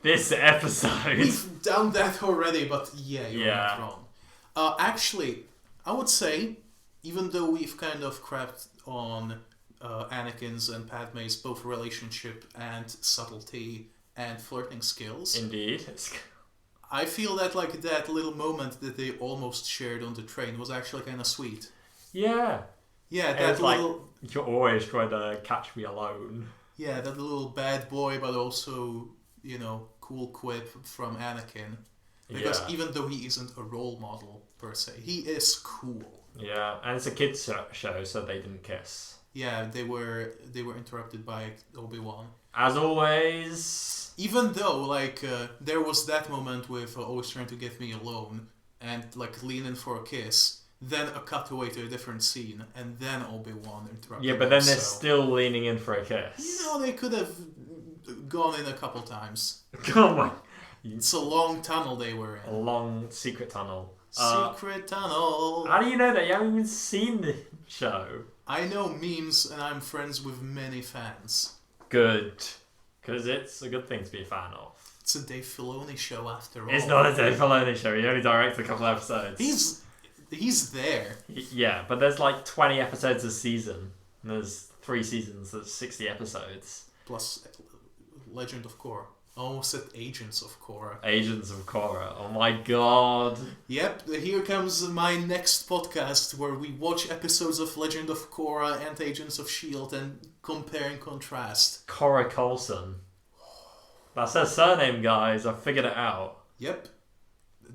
This episode. We've done that already, but you're not wrong. Actually, I would say, even though we've kind of crapped on Anakin's and Padme's both relationship and subtlety and flirting skills. Indeed. I feel that that little moment that they almost shared on the train was actually kind of sweet. Yeah. Yeah, that little... You're always trying to catch me alone. Yeah, that little bad boy, but also, cool quip from Anakin. Because even though he isn't a role model, per se, he is cool. Yeah, and it's a kids show, so they didn't kiss. Yeah, they were interrupted by Obi-Wan. As always. Even though, there was that moment with always trying to get me alone and, leaning for a kiss, then a cutaway to a different scene, and then Obi-Wan interrupted. Yeah, but then they're still leaning in for a kiss. They could have gone in a couple times. Oh my. It's a long tunnel they were in. A long secret tunnel. Secret tunnel. How do you know that? You haven't even seen the show. I know memes, and I'm friends with many fans. Good. Because it's a good thing to be a fan of. It's a Dave Filoni show after all. It's not a Dave Filoni show. He only directs a couple episodes. He's there. Yeah, but there's 20 episodes a season. And there's 3 seasons. There's 60 episodes. Plus Legend of Korra. Almost said Agents of Korra. Agents of Korra. Oh my god. Yep, here comes my next podcast where we watch episodes of Legend of Korra and Agents of S.H.I.E.L.D. and compare and contrast. Korra Coulson. That's her surname, guys. I figured it out. Yep.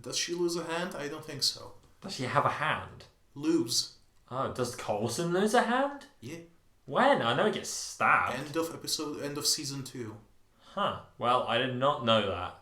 Does she lose a hand? I don't think so. Does she have a hand? Lose. Oh, does Coulson lose a hand? Yeah. When? I know he gets stabbed. End of season 2. Huh. Well, I did not know that.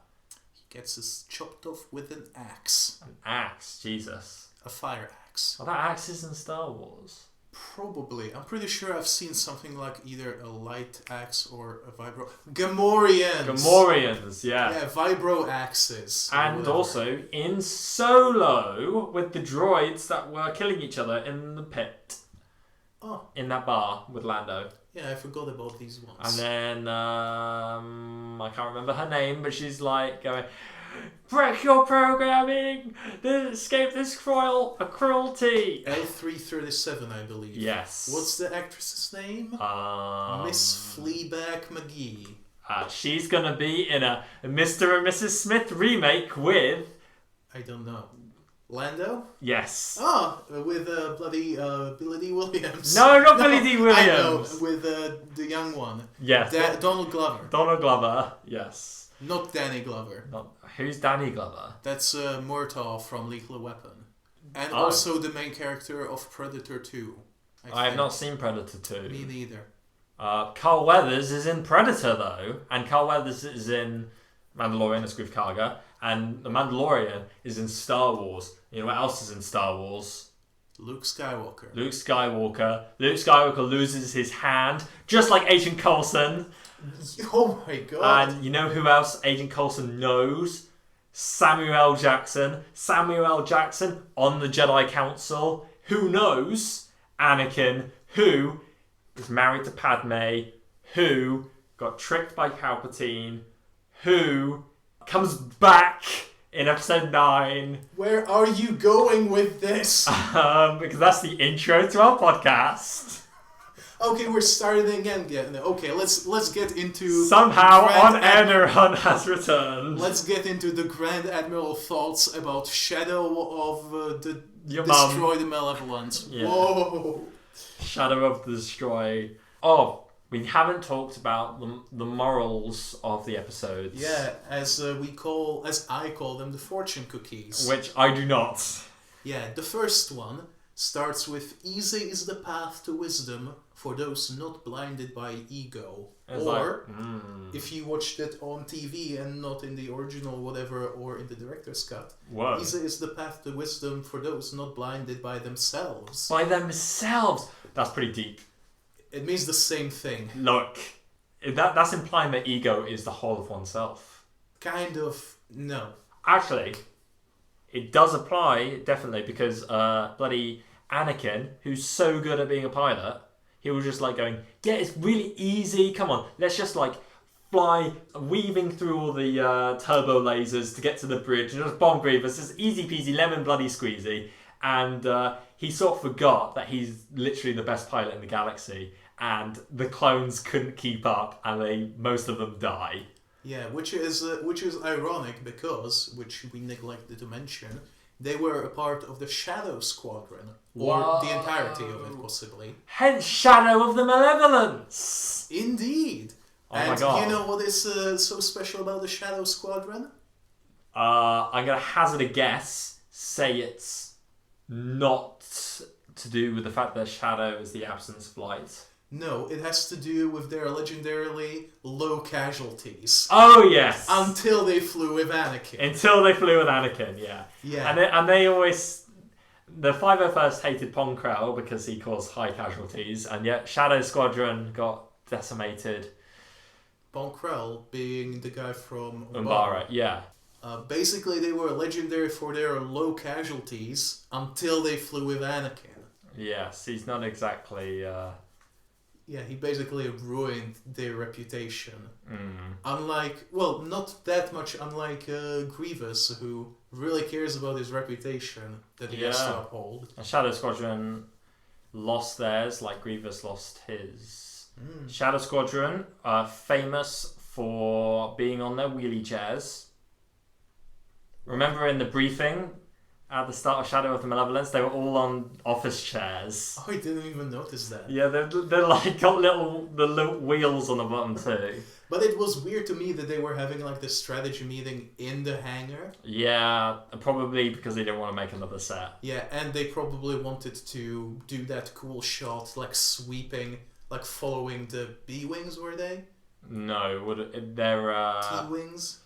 He gets his chopped off with an axe. An axe? Jesus. A fire axe. Well, that axe is in Star Wars. Probably. I'm pretty sure I've seen something like either a light axe or a vibro... Gamorreans, yeah. Yeah, vibro axes. And also in Solo with the droids that were killing each other in the pit. Oh. In that bar with Lando. Yeah, I forgot about these ones. And then, I can't remember her name, but she's going, break your programming! Escape this cruelty! L337, I believe. Yes. What's the actress's name? Miss Fleabag McGee. She's gonna be in a Mr. and Mrs. Smith remake with... I don't know. Lando? Yes. With bloody Billy D. Williams. No, not Billy D. Williams. I know, with the young one. Yes. Donald Glover. Donald Glover, yes. Not Danny Glover. Who's Danny Glover? That's Murtaugh from Lethal Weapon. And also the main character of Predator 2. I have not seen Predator 2. Me neither. Carl Weathers is in Predator, though. And Carl Weathers is in Mandalorian as Grief Karga. And The Mandalorian is in Star Wars. You know what else is in Star Wars? Luke Skywalker. Luke Skywalker loses his hand, just like Agent Coulson. Oh my god. And you know who else Agent Coulson knows? Samuel L. Jackson. Samuel L. Jackson on the Jedi Council. Who knows? Anakin, who is married to Padme, who got tricked by Palpatine, who comes back in episode 9. Where are you going with this? Because that's the intro to our podcast. Okay, we're starting again. Okay, let's get into... Somehow Air-Deraan has returned. Let's get into the Grand Admiral thoughts about Shadow of the Destroy the Malevolence. Yeah. Whoa! Shadow of the Destroy. Oh, we haven't talked about the morals of the episodes. Yeah, as I call them, the fortune cookies. Which I do not. Yeah, the first one starts with easy is the path to wisdom for those not blinded by ego. Or, if you watched it on TV and not in the original whatever or in the director's cut, easy is the path to wisdom for those not blinded by themselves. By themselves? That's pretty deep. It means the same thing. Look, that's implying that ego is the whole of oneself. Kind of, no. Actually, it does apply, definitely, because bloody Anakin, who's so good at being a pilot, he was just going, yeah, it's really easy, come on, let's just fly, weaving through all the turbo lasers to get to the bridge, and just bomb Grievous, it's easy peasy, lemon bloody squeezy, and he sort of forgot that he's literally the best pilot in the galaxy, and the clones couldn't keep up, and most of them die. Yeah, which is ironic because, which we neglected to mention, they were a part of the Shadow Squadron, or the entirety of it, possibly. Hence, Shadow of the Malevolence. Indeed. Oh my god! You know what is so special about the Shadow Squadron? I'm gonna hazard a guess. Say it's not to do with the fact that Shadow is the absence of light? No, it has to do with their legendarily low casualties. Oh, yes! Until they flew with Anakin. Yeah. Yeah. And they always... The 501st hated Ponkrell because he caused high casualties, and yet Shadow Squadron got decimated. Ponkrell being the guy from Umbara, yeah. Basically, they were legendary for their low casualties until they flew with Anakin. Yes, he's not exactly... Yeah, he basically ruined their reputation. Mm. Unlike, well, not that much unlike Grievous, who really cares about his reputation that he has to uphold. And Shadow Squadron lost theirs like Grievous lost his. Shadow Squadron are famous for being on their wheelie chairs. Remember in the briefing at the start of Shadow of the Malevolence, they were all on office chairs. Oh, I didn't even notice that. Yeah, they're like got the little wheels on the bottom too. But it was weird to me that they were having like this strategy meeting in the hangar. Yeah, probably because they didn't want to make another set. Yeah, and they probably wanted to do that cool shot, like sweeping, like following the B-Wings, were they? No, they're... T-Wings?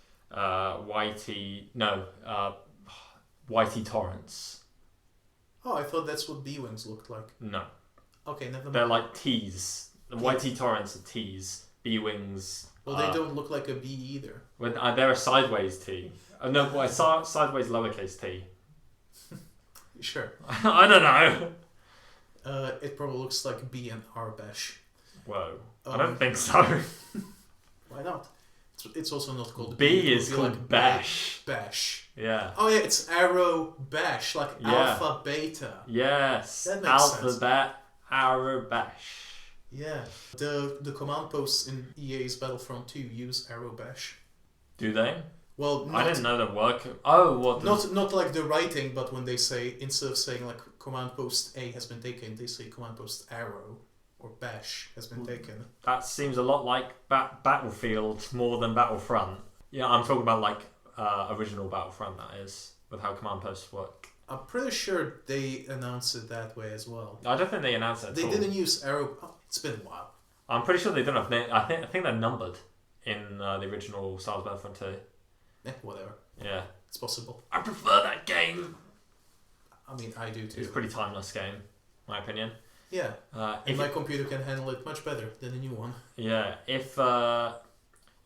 Whitey Torrents. Oh, I thought that's what B-Wings looked like. No. Okay, never mind. They're like T's. The Whitey Torrents are T's. B-Wings... Well, they don't look like a B either. They're a sideways T. Sideways lowercase T. Sure. I don't know. It probably looks like B and R bash. Whoa. I don't think so. Why not? It's also not called B. B is called like bash. Bash. Yeah. Oh yeah, it's arrow bash, like alpha beta. Yes. That makes sense. Alphabet arrow bash. Yeah. The command posts in EA's Battlefront 2 use arrow bash. Do they? Well, I didn't know that work. Oh, what? Not like the writing, but when they say, instead of saying like command post A has been taken, they say command post arrow or bash has been taken. That seems a lot like Battlefield more than Battlefront. Yeah, I'm talking about like original Battlefront, that is, with how command posts work. I'm pretty sure they announced it that way as well. I don't think they announced it at all. They didn't use arrow... Oh, it's been a while. I'm pretty sure they don't have... I think they're numbered in the original Star Wars Battlefront 2. Whatever. Yeah. It's possible. I prefer that game. I mean, I do too. It's a pretty timeless game, in my opinion. Yeah. And my computer can handle it much better than the new one. Yeah. If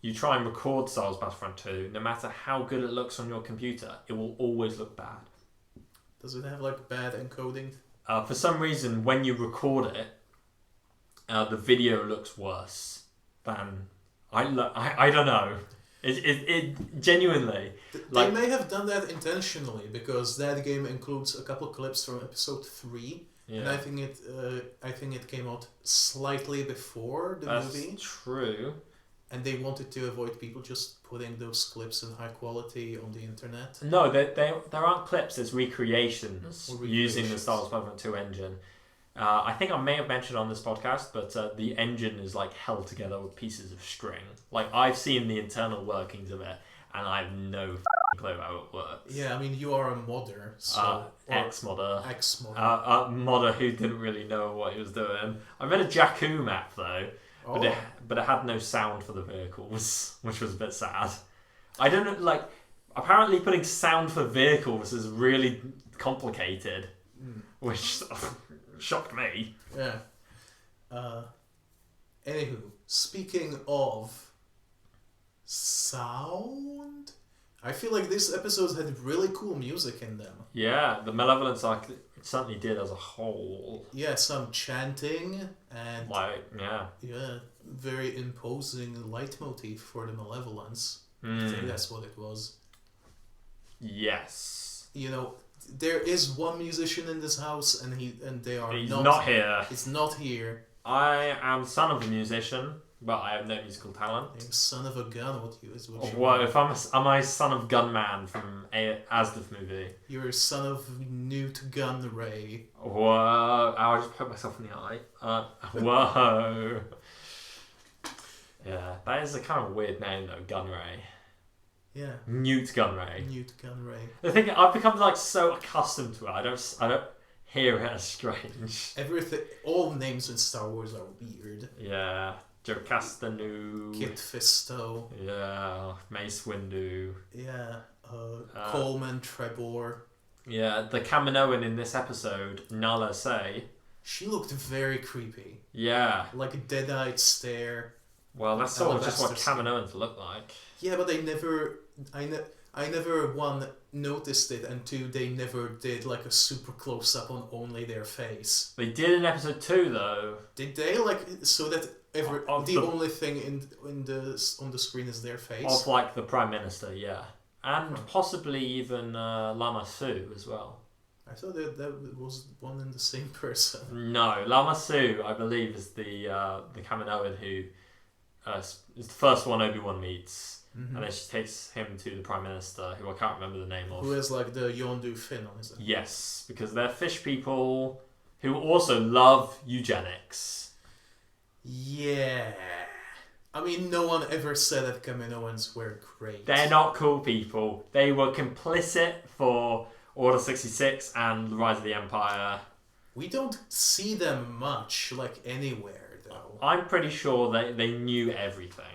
you try and record Star Wars Battlefront 2, no matter how good it looks on your computer, it will always look bad. Does it have like bad encoding? For some reason, when you record it, the video looks worse than... I don't know. It genuinely... They may have done that intentionally, because that game includes a couple clips from episode 3. Yeah. And I think it came out slightly before the movie. That's true. And they wanted to avoid people just putting those clips in high quality on the internet. No, there aren't clips. There's recreations using the Star Wars Battlefront 2 engine. I think I may have mentioned on this podcast, but the engine is like held together with pieces of string. Like, I've seen the internal workings of it, and I have no clue how it works. Yeah, I mean, you are a modder, so... Ex-modder. Ex-modder. Modder who didn't really know what he was doing. I made a Jakku map, though, but it had no sound for the vehicles, which was a bit sad. I don't know, like, apparently putting sound for vehicles is really complicated, which shocked me. Yeah. Anywho, speaking of sound, I feel like this episode had really cool music in them. Yeah, the Malevolence Arc certainly did as a whole. Yeah, some chanting and... yeah, very imposing leitmotif for the Malevolence. I think that's what it was. Yes. You know, there is one musician in this house, and they are He's not here. It's not here. I am son of a musician, but I have no musical talent. You're son of a gun, If am I son of Gunman from Asdif movie? You're son of Newt Gunray. Whoa! I just poked myself in the eye. Whoa! Yeah, that is a kind of weird name though, Gunray. Yeah. Newt Gunray. Newt Gunray. The thing, I've become like so accustomed to it. I don't hear it as strange. All names in Star Wars are weird. Yeah. Jocasta-Nu. Kit Fisto. Yeah. Mace Windu. Yeah. Coleman Trebor. Yeah, the Kaminoan in this episode, Nala Se. She looked very creepy. Yeah. Like a dead-eyed stare. Well, that's sort of just what Kaminoans look like. Yeah, but I never, one, noticed it, and two, they never did like a super close-up on only their face. They did in episode 2, though. Did they? Like, so that only thing on the screen is their face? Of, like, the Prime Minister, yeah. And possibly even Lama Su as well. I thought that was one and the same person. No, Lama Su, I believe, is the Kaminoan who is the first one Obi-Wan meets. Mm-hmm. And then she takes him to the Prime Minister, who I can't remember the name of. Who has like the Yondu fin on his head. Yes, because they're fish people who also love eugenics. Yeah. I mean, no one ever said that Kaminoans were great. They're not cool people. They were complicit for Order 66 and the Rise of the Empire. We don't see them much, like, anywhere, though. I'm pretty sure they knew everything.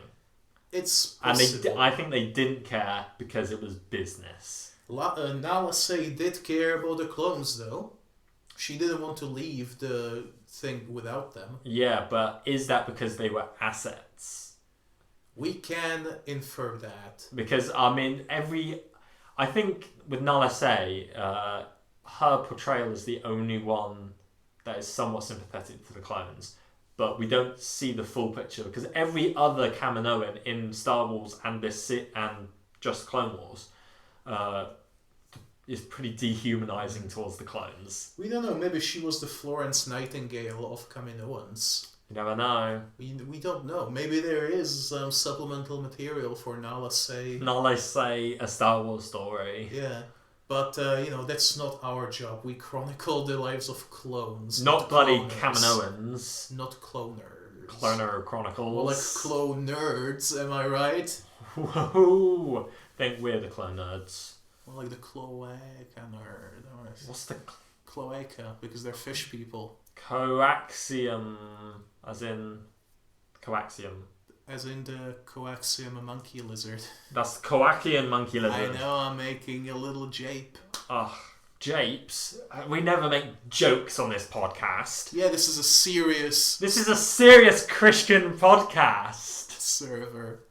It's possible. And I think they didn't care because it was business. Nala Se did care about the clones, though. She didn't want to leave the thing without them. Yeah, but is that because they were assets? We can infer that. Because, I mean, I think with Nala Se, her portrayal is the only one that is somewhat sympathetic to the clones. But we don't see the full picture because every other Kaminoan in Star Wars and just Clone Wars is pretty dehumanizing towards the clones. We don't know. Maybe she was the Florence Nightingale of Kaminoans. You never know. We don't know. Maybe there is supplemental material for Nala Se. Nala Se, a Star Wars story. Yeah. But, that's not our job. We chronicle the lives of clones. Not bloody Kaminoans. Not cloners. Cloner Chronicles. Well, like clone nerds, am I right? Whoa! Think we're the clone nerds. Well, like the cloaca nerd. What's the... Cloaca, because they're fish people. Coaxium, as in... Coaxium. As in the coaxium, a monkey lizard. That's the Coaxian monkey lizard. I know, I'm making a little jape. Ugh, japes? We never make jokes on this podcast. Yeah, this is a serious... This is a serious Christian podcast. Server,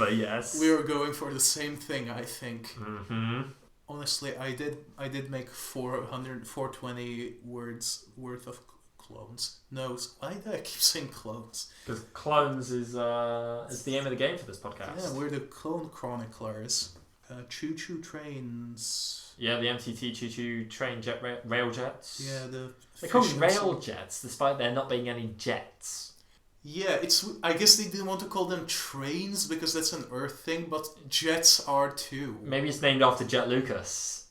yes. We were going for the same thing, I think. Mm-hmm. Honestly, I did make 420 words worth of clones. No, why do I keep saying clones? Because clones is the aim of the game for this podcast. Yeah, we're the clone chroniclers. Choo-choo trains. Yeah, the MTT choo-choo train rail jets. Yeah, they're called rail jets, despite there not being any jets. Yeah, I guess they didn't want to call them trains because that's an Earth thing, but jets are too. Maybe it's named after Jet Lucas.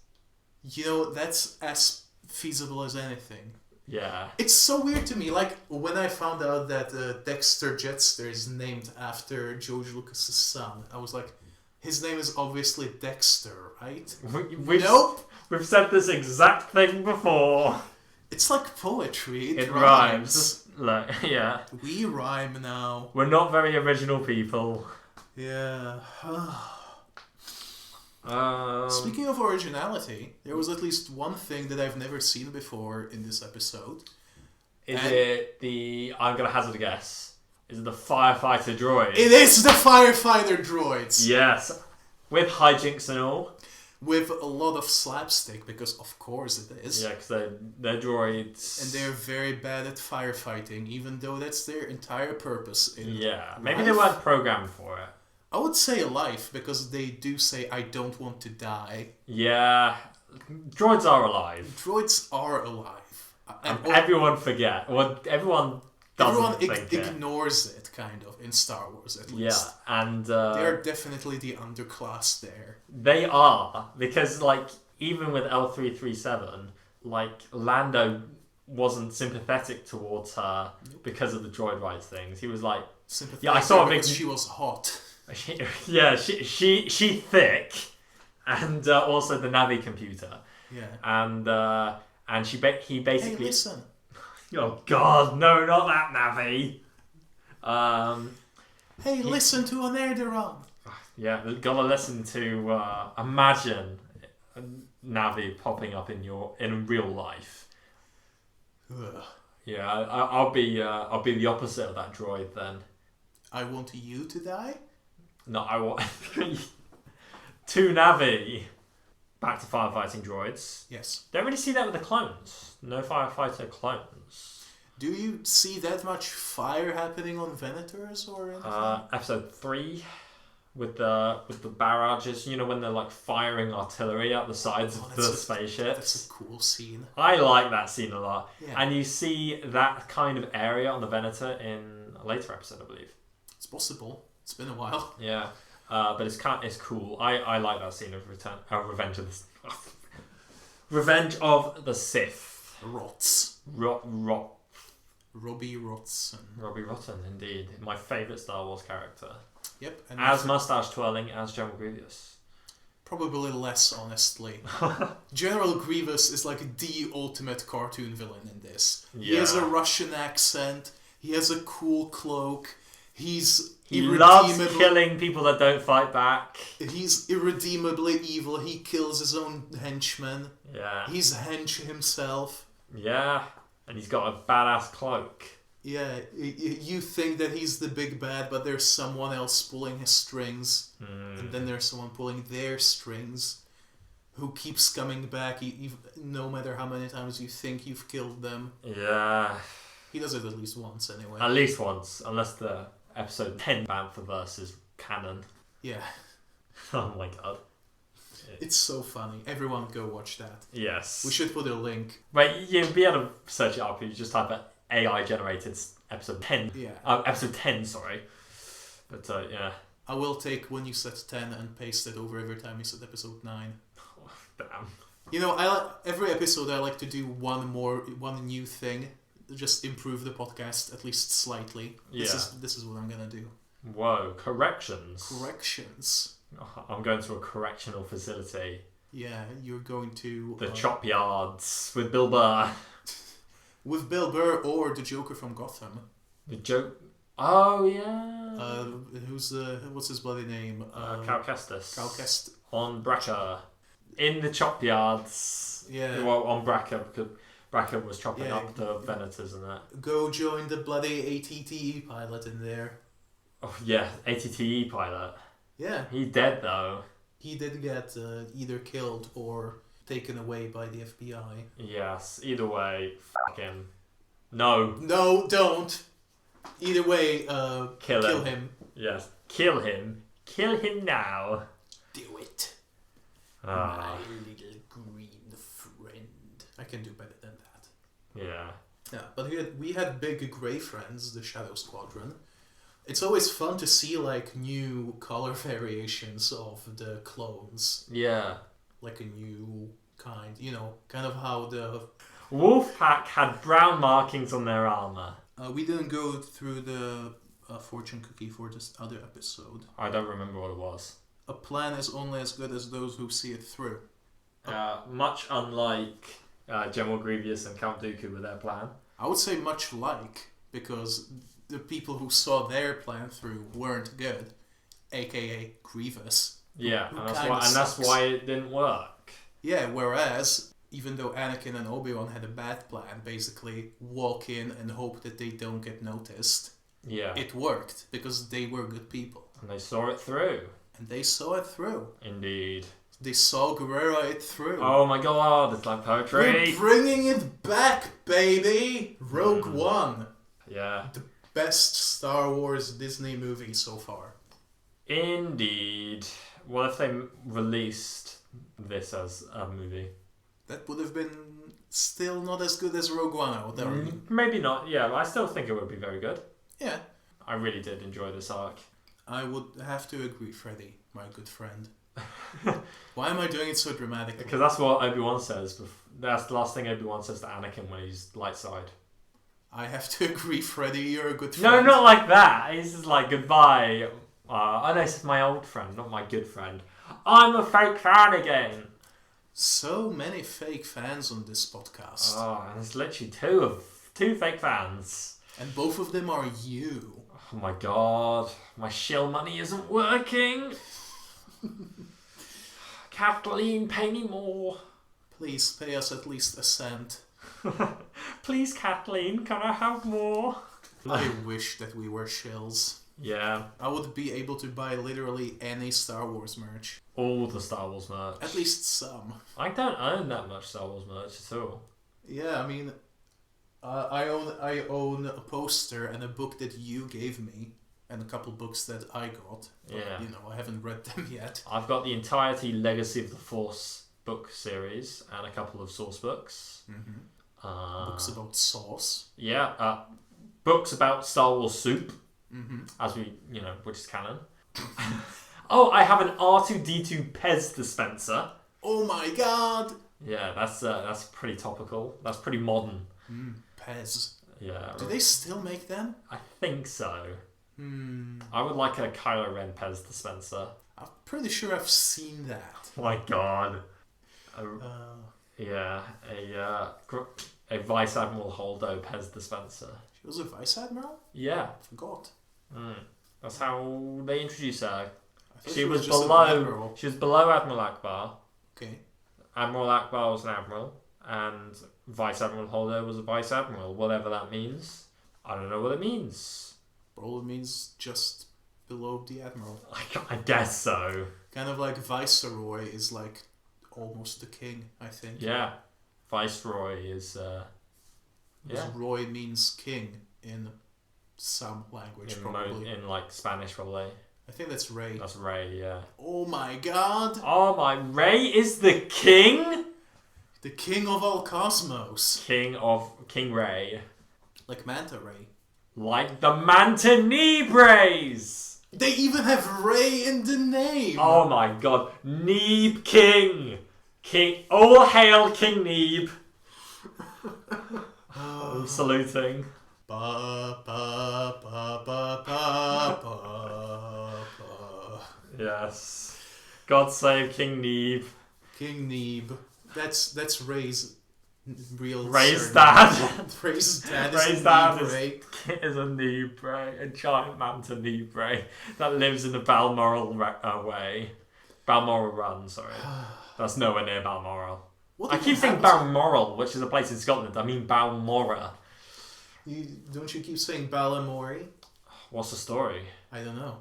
That's as feasible as anything. Yeah. It's so weird to me, like, when I found out that Dexter Jetster is named after George Lucas's son, I was like, his name is obviously Dexter, right? Nope! We've said this exact thing before. It's like poetry. It rhymes. Yeah. We rhyme now. We're not very original people. Yeah. Speaking of originality, there was at least one thing that I've never seen before in this episode. I'm going to hazard a guess. Is it the firefighter droid? It is the firefighter droids! Yes. With hijinks and all. With a lot of slapstick, because of course it is. Yeah, because they're droids. And they're very bad at firefighting, even though that's their entire purpose in maybe they weren't programmed for it. I would say life, because they do say, I don't want to die. Yeah, droids are alive. Droids are alive. Everyone forget. Well, everyone ignores it, kind of, in Star Wars at least. Yeah, and... they're definitely the underclass there. They are, because, like, even with L337, like, Lando wasn't sympathetic towards her because of the droid rights things. He was like... Sympathetic I saw because she was hot. She thick, and also the Navi computer. Yeah. And And he basically... Hey, listen. Oh God, no, not that Navi. Hey, listen to an Air-Deraan. Yeah, gotta listen to imagine Navi popping up in real life. Ugh. Yeah, I'll be the opposite of that droid then. I want you to die? No, I want to Navi. Back to firefighting droids. Yes. Don't really see that with the clones. No firefighter clones. Do you see that much fire happening on Venators or anything? Episode 3 with the barrages. You know when they're like firing artillery out the sides of the spaceships. That's a cool scene. I like that scene a lot. Yeah. And you see that kind of area on the Venator in a later episode, I believe. It's possible. It's been a while. Yeah. But it's cool. I like that scene of Revenge of the Revenge of the Sith. Rots. Robbie Rotten. Robbie Rotten, indeed. My favourite Star Wars character. Yep. And as mustache twirling as General Grievous. Probably less, honestly. General Grievous is like the ultimate cartoon villain in this. Yeah. He has a Russian accent. He has a cool cloak. He loves killing people that don't fight back. He's irredeemably evil. He kills his own henchmen. Yeah. He's hench himself. Yeah. And he's got a badass cloak. Yeah. You think that he's the big bad, but there's someone else pulling his strings. And then there's someone pulling their strings who keeps coming back no matter how many times you think you've killed them. Yeah. He does it at least once anyway. At least once. Unless the episode 10 Banthaverse is canon. Yeah. Oh my god. It's so funny. Everyone go watch that. Yes. We should put a link. Wait, you'll be able to search it up. You just type AI generated episode 10. Yeah. Episode 10, sorry. But yeah. I will take when you said 10 and paste it over every time you said episode 9. Oh, damn. You know, every episode I like to do one new thing. Just improve the podcast at least slightly. Yeah. This is what I'm gonna do. Whoa, corrections. Oh, I'm going to a correctional facility. Yeah, you're going to... The Chop Yards with Bill Burr. With Bill Burr or the Joker from Gotham. The joke... Oh, yeah. What's his bloody name? Cal Kestis. Cal Kestis. On Bracker. In the Chop Yards. Yeah. Well, on Bracker, because Bracker was chopping up the Venators and that. Go join the bloody ATTE pilot in there. Oh, yeah. ATTE pilot. Yeah. He's dead, though. He did get either killed or taken away by the FBI. Yes. Either way, f*** him. No. No, don't. Either way, kill him. Yes. Kill him. Kill him now. Do it. My little green friend. I can do better than that. Yeah. Yeah, but we had big grey friends, the Shadow Squadron. It's always fun to see like new color variations of the clones. Yeah. Like a new kind, kind of how the Wolfpack had brown markings on their armor. We didn't go through the fortune cookie for this other episode. I don't remember what it was. A plan is only as good as those who see it through. Much unlike General Grievous and Count Dooku with their plan. I would say much like, because the people who saw their plan through weren't good, aka Grievous. Yeah, and that's why it didn't work. Yeah, whereas even though Anakin and Obi-Wan had a bad plan, basically walk in and hope that they don't get noticed. Yeah. It worked because they were good people. And they saw it through. And they saw it through. Indeed. They saw Guerrero it through. Oh my god, it's like poetry. We're bringing it back, baby! Rogue One. Yeah. The best Star Wars Disney movie so far. Indeed. What if they released this as a movie? That would have been still not as good as Rogue One, I would argue. Maybe not, yeah. I still think it would be very good. Yeah. I really did enjoy this arc. I would have to agree, Freddy, my good friend. Why am I doing it so dramatically? Because that's what Obi-Wan says. That's the last thing Obi-Wan says to Anakin when he's light side. I have to agree, Freddy, you're a good No, friend. not like that. He's just like, goodbye. Oh no, this is my old friend, not my good friend. I'm a fake fan again. So many fake fans on this podcast. Oh, and there's literally two fake fans. And both of them are you. Oh my god, my shill money isn't working. Kathleen, pay me more. Please pay us at least a cent. Please, Kathleen, can I have more? I wish that we were shills. Yeah. I would be able to buy literally any Star Wars merch. All the Star Wars merch. At least some. I don't own that much Star Wars merch at all. Yeah, I mean, I own a poster and a book that you gave me, and a couple books that I got. But, Yeah. I haven't read them yet. I've got the entirety Legacy of the Force book series and a couple of source books. Mm-hmm. Books about sauce. Yeah. Books about Star Wars soup. Mm-hmm. As we, which is canon. Oh, I have an R2-D2 Pez dispenser. Oh my god! Yeah, that's pretty topical. That's pretty modern. Pez. Yeah. Do they still make them? I think so. Hmm. I would like a Kylo Ren Pez dispenser. I'm pretty sure I've seen that. Oh my god. Yeah, a Vice Admiral Holdo Pez dispenser. She was a Vice Admiral? Yeah. I forgot. That's how they introduced her. I thought She was just an below. admiral. She was below Admiral Akbar. Okay. Admiral Akbar was an admiral, and Vice Admiral Holdo was a vice admiral. Whatever that means, I don't know what it means. Probably means just below the admiral. I guess so. Kind of like Viceroy is like almost the king, I think. Yeah, Viceroy is. Because Roy means king in some language, probably. In like Spanish, probably. I think that's Ray. That's Ray, yeah. Oh my god! Oh my, Ray is the king? The king of all cosmos. King Ray. Like Manta Ray. Like the Manta Neeb Rays! They even have Ray in the name! Oh my god. Neeb King! All hail King Neeb! I'm saluting. Ba, ba, ba, ba, ba, ba, ba. Yes. God save King Neeb. King Neeb. That's Ray's real Ray's surname. dad. Ray's dad Ray's is dad Neeb Ray. is a Neeb Ray, a giant Manta Neeb Ray that lives in the Balmoral way. Balmoral Run, sorry. That's nowhere near Balmoral. I keep saying Balmoral, which is a place in Scotland. I mean Balmora. Don't you keep saying Balamori? What's the story? I don't know.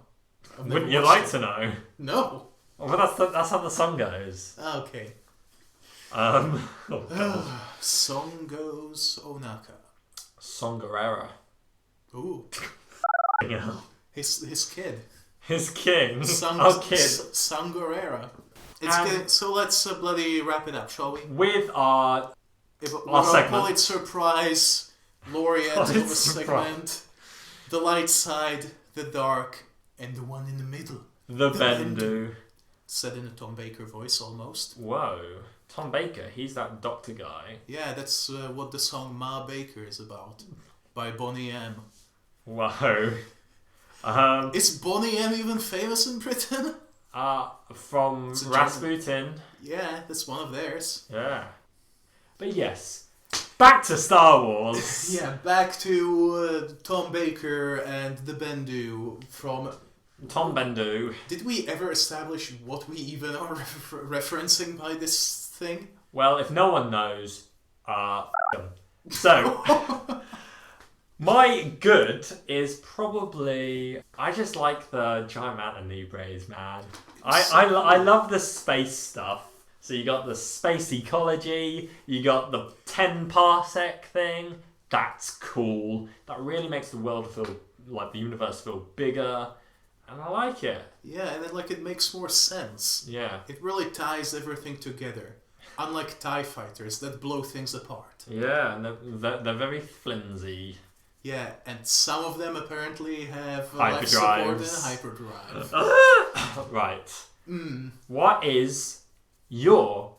Wouldn't you like to know? No. Oh, but that's how the song goes. Okay. Song goes Onaka. Songarera. Ooh. Yeah. His kid. His king. Kid. Sangarera. It's good. So let's bloody wrap it up, shall we? With our segment. Pulitzer Prize laureate of a segment. The light side, the dark, and the one in the middle. The Bendu. Said in a Tom Baker voice, almost. Whoa. Tom Baker, he's that doctor guy. Yeah, that's what the song Ma Baker is about. By Bonnie M. Whoa. Is Bonnie M even famous in Britain? From Rasputin. Yeah, that's one of theirs. Yeah. But yes, back to Star Wars. Yeah, back to Tom Baker and the Bendu from... Tom Bendu. Did we ever establish what we even are referencing by this thing? Well, if no one knows, So, my good is probably... I just like the giant Manta Neeb Rays, man. I love the space stuff. So you got the space ecology, you got the 10 parsec thing. That's cool. That really makes the world feel like the universe feel bigger. And I like it. Yeah, and then it makes more sense. Yeah. It really ties everything together. Unlike TIE fighters that blow things apart. Yeah, and they're very flimsy. Yeah, and some of them apparently have hyperdrives. Life support and hyperdrive. Right. What is your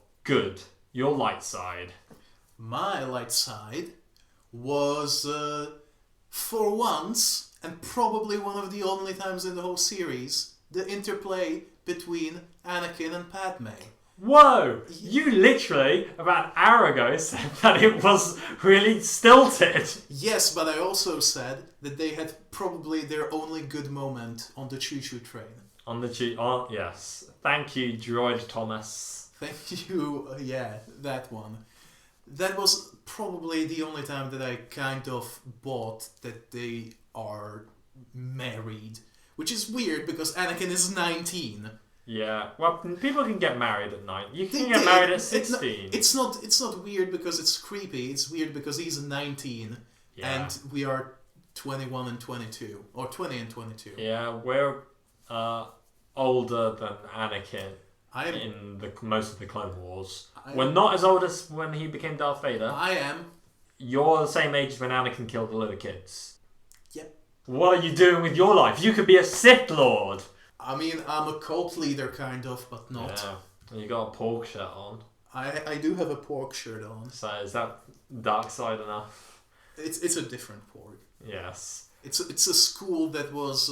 light side? My light side was, for once, and probably one of the only times in the whole series, the interplay between Anakin and Padme. Whoa! You literally, about an hour ago, said that it was really stilted. Yes, but I also said that they had probably their only good moment on the choo-choo train. Yes. Thank you, Droid Thomas. Thank you, that one. That was probably the only time that I kind of bought that they are married. Which is weird because Anakin is 19. Yeah, well, people can get married at 9. You can get married at 16. It's not weird because it's creepy. It's weird because he's 19 and we are 21 and 22. Or 20 and 22. Yeah, we're older than Anakin in most of the Clone Wars. We're not as old as when he became Darth Vader. I am. You're the same age when Anakin killed the little kids. Yep. What are you doing with your life? You could be a Sith Lord. I mean, I'm a cult leader, kind of, but not. Yeah. You got a pork shirt on. I do have a pork shirt on. So is that dark side enough? It's a different pork. Yes. It's a school that was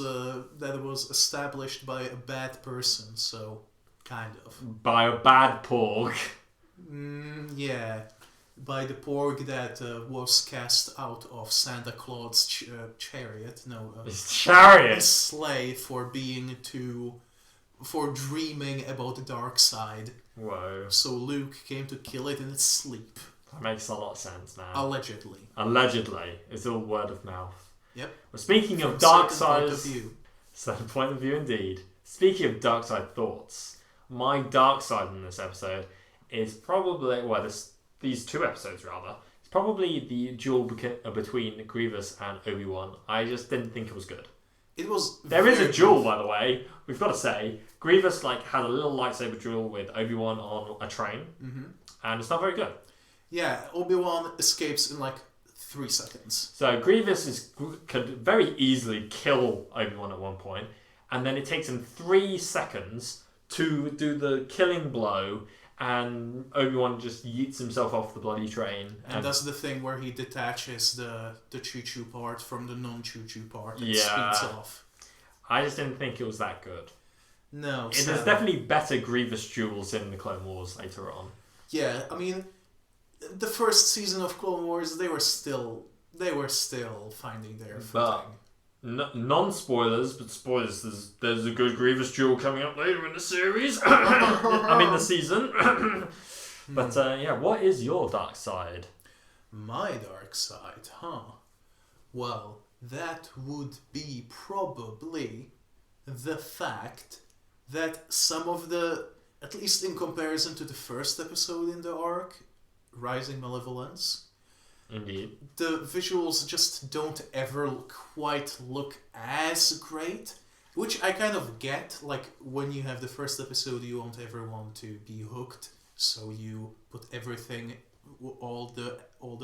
established by a bad person, so kind of. By a bad pork. Yeah. By the pork that was cast out of Santa Claus' chariot. No. His chariot? A sleigh for dreaming about the dark side. Whoa. So Luke came to kill it in its sleep. That makes a lot of sense now. Allegedly. Allegedly. It's all word of mouth. Yep. Well, speaking of dark side... Certain point of view indeed. Speaking of dark side thoughts, my dark side in this episode is probably... Well, these two episodes, rather. It's probably the duel between Grievous and Obi-Wan. I just didn't think it was good. There is a duel, by the way. We've got to say, Grievous had a little lightsaber duel with Obi-Wan on a train, and it's not very good. Yeah, Obi-Wan escapes in 3 seconds. So Grievous could very easily kill Obi-Wan at one point, and then it takes him 3 seconds to do the killing blow, and Obi-Wan just yeets himself off the bloody train. And does the thing where he detaches the choo-choo part from the non-choo-choo part and speeds off. I just didn't think it was that good. No. There's definitely better Grievous duels in the Clone Wars later on. Yeah, I mean, the first season of Clone Wars, they were still finding their footing. Non-spoilers, but spoilers, there's a good Grievous duel coming up later in the series. I mean the season. But what is your dark side? My dark side, huh? Well, that would be probably the fact that some of the, at least in comparison to the first episode in the arc, Rising Malevolence, indeed, the visuals just don't ever quite look as great, which I kind of get. When you have the first episode, you won't ever want to be hooked, so you put everything, all the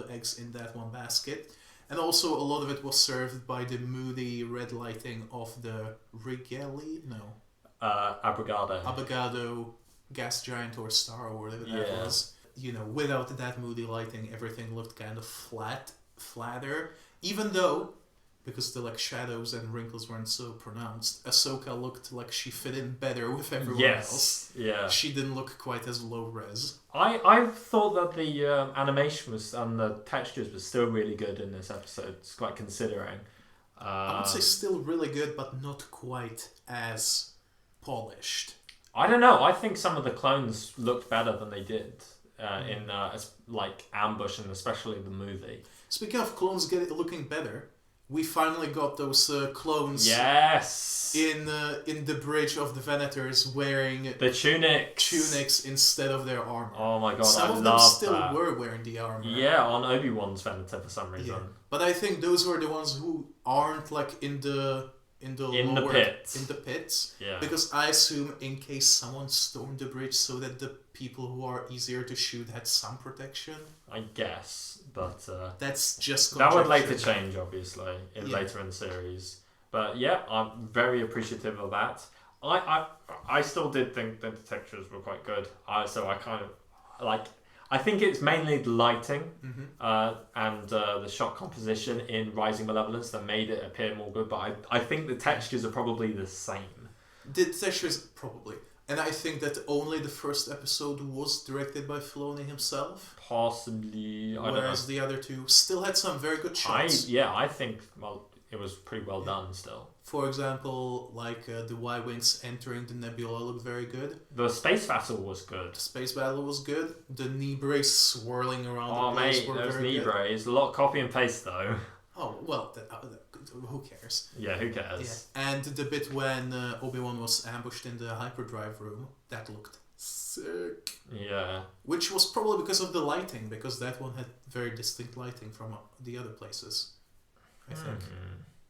eggs in that one basket. And also a lot of it was served by the moody red lighting of the Abogado gas giant or star or whatever that was. Without that moody lighting, everything looked kind of flatter. Even though, because the shadows and wrinkles weren't so pronounced, Ahsoka looked like she fit in better with everyone else. Yeah. She didn't look quite as low res. I thought that the animation was and the textures was still really good in this episode. It's quite considering. I would say still really good, but not quite as polished. I don't know. I think some of the clones looked better than they did. In Ambush and especially the movie. Speaking of clones looking better, we finally got those clones. Yes. In the bridge of the Venators wearing the tunics instead of their armor. Oh my god! Some of them still were wearing the armor. Yeah, on Obi-Wan's Venator for some reason. Yeah. But I think those were the ones who aren't in the pits. Yeah. Because I assume in case someone stormed the bridge so that the people who are easier to shoot had some protection. I guess, but that's just that would later change, obviously, later in the series. But yeah, I'm very appreciative of that. I still did think that the textures were quite good. So I kind of I think it's mainly the lighting and the shot composition in Rising Malevolence that made it appear more good. But I think the textures are probably the same. The textures, probably. And I think that only the first episode was directed by Filoni himself. Possibly, I don't know. Whereas the other two still had some very good shots. I think it was pretty well done still. For example, like the Y-Wings entering the nebula looked very good. The space battle was good. The space battle was good. The Neeb rays swirling around the place place were those very Neeb good. rays. A lot of copy and paste though. Oh, well, who cares? Yeah, who cares? Yeah. And the bit when Obi-Wan was ambushed in the hyperdrive room, that looked sick. Yeah. Which was probably because of the lighting, because that one had very distinct lighting from the other places, I think.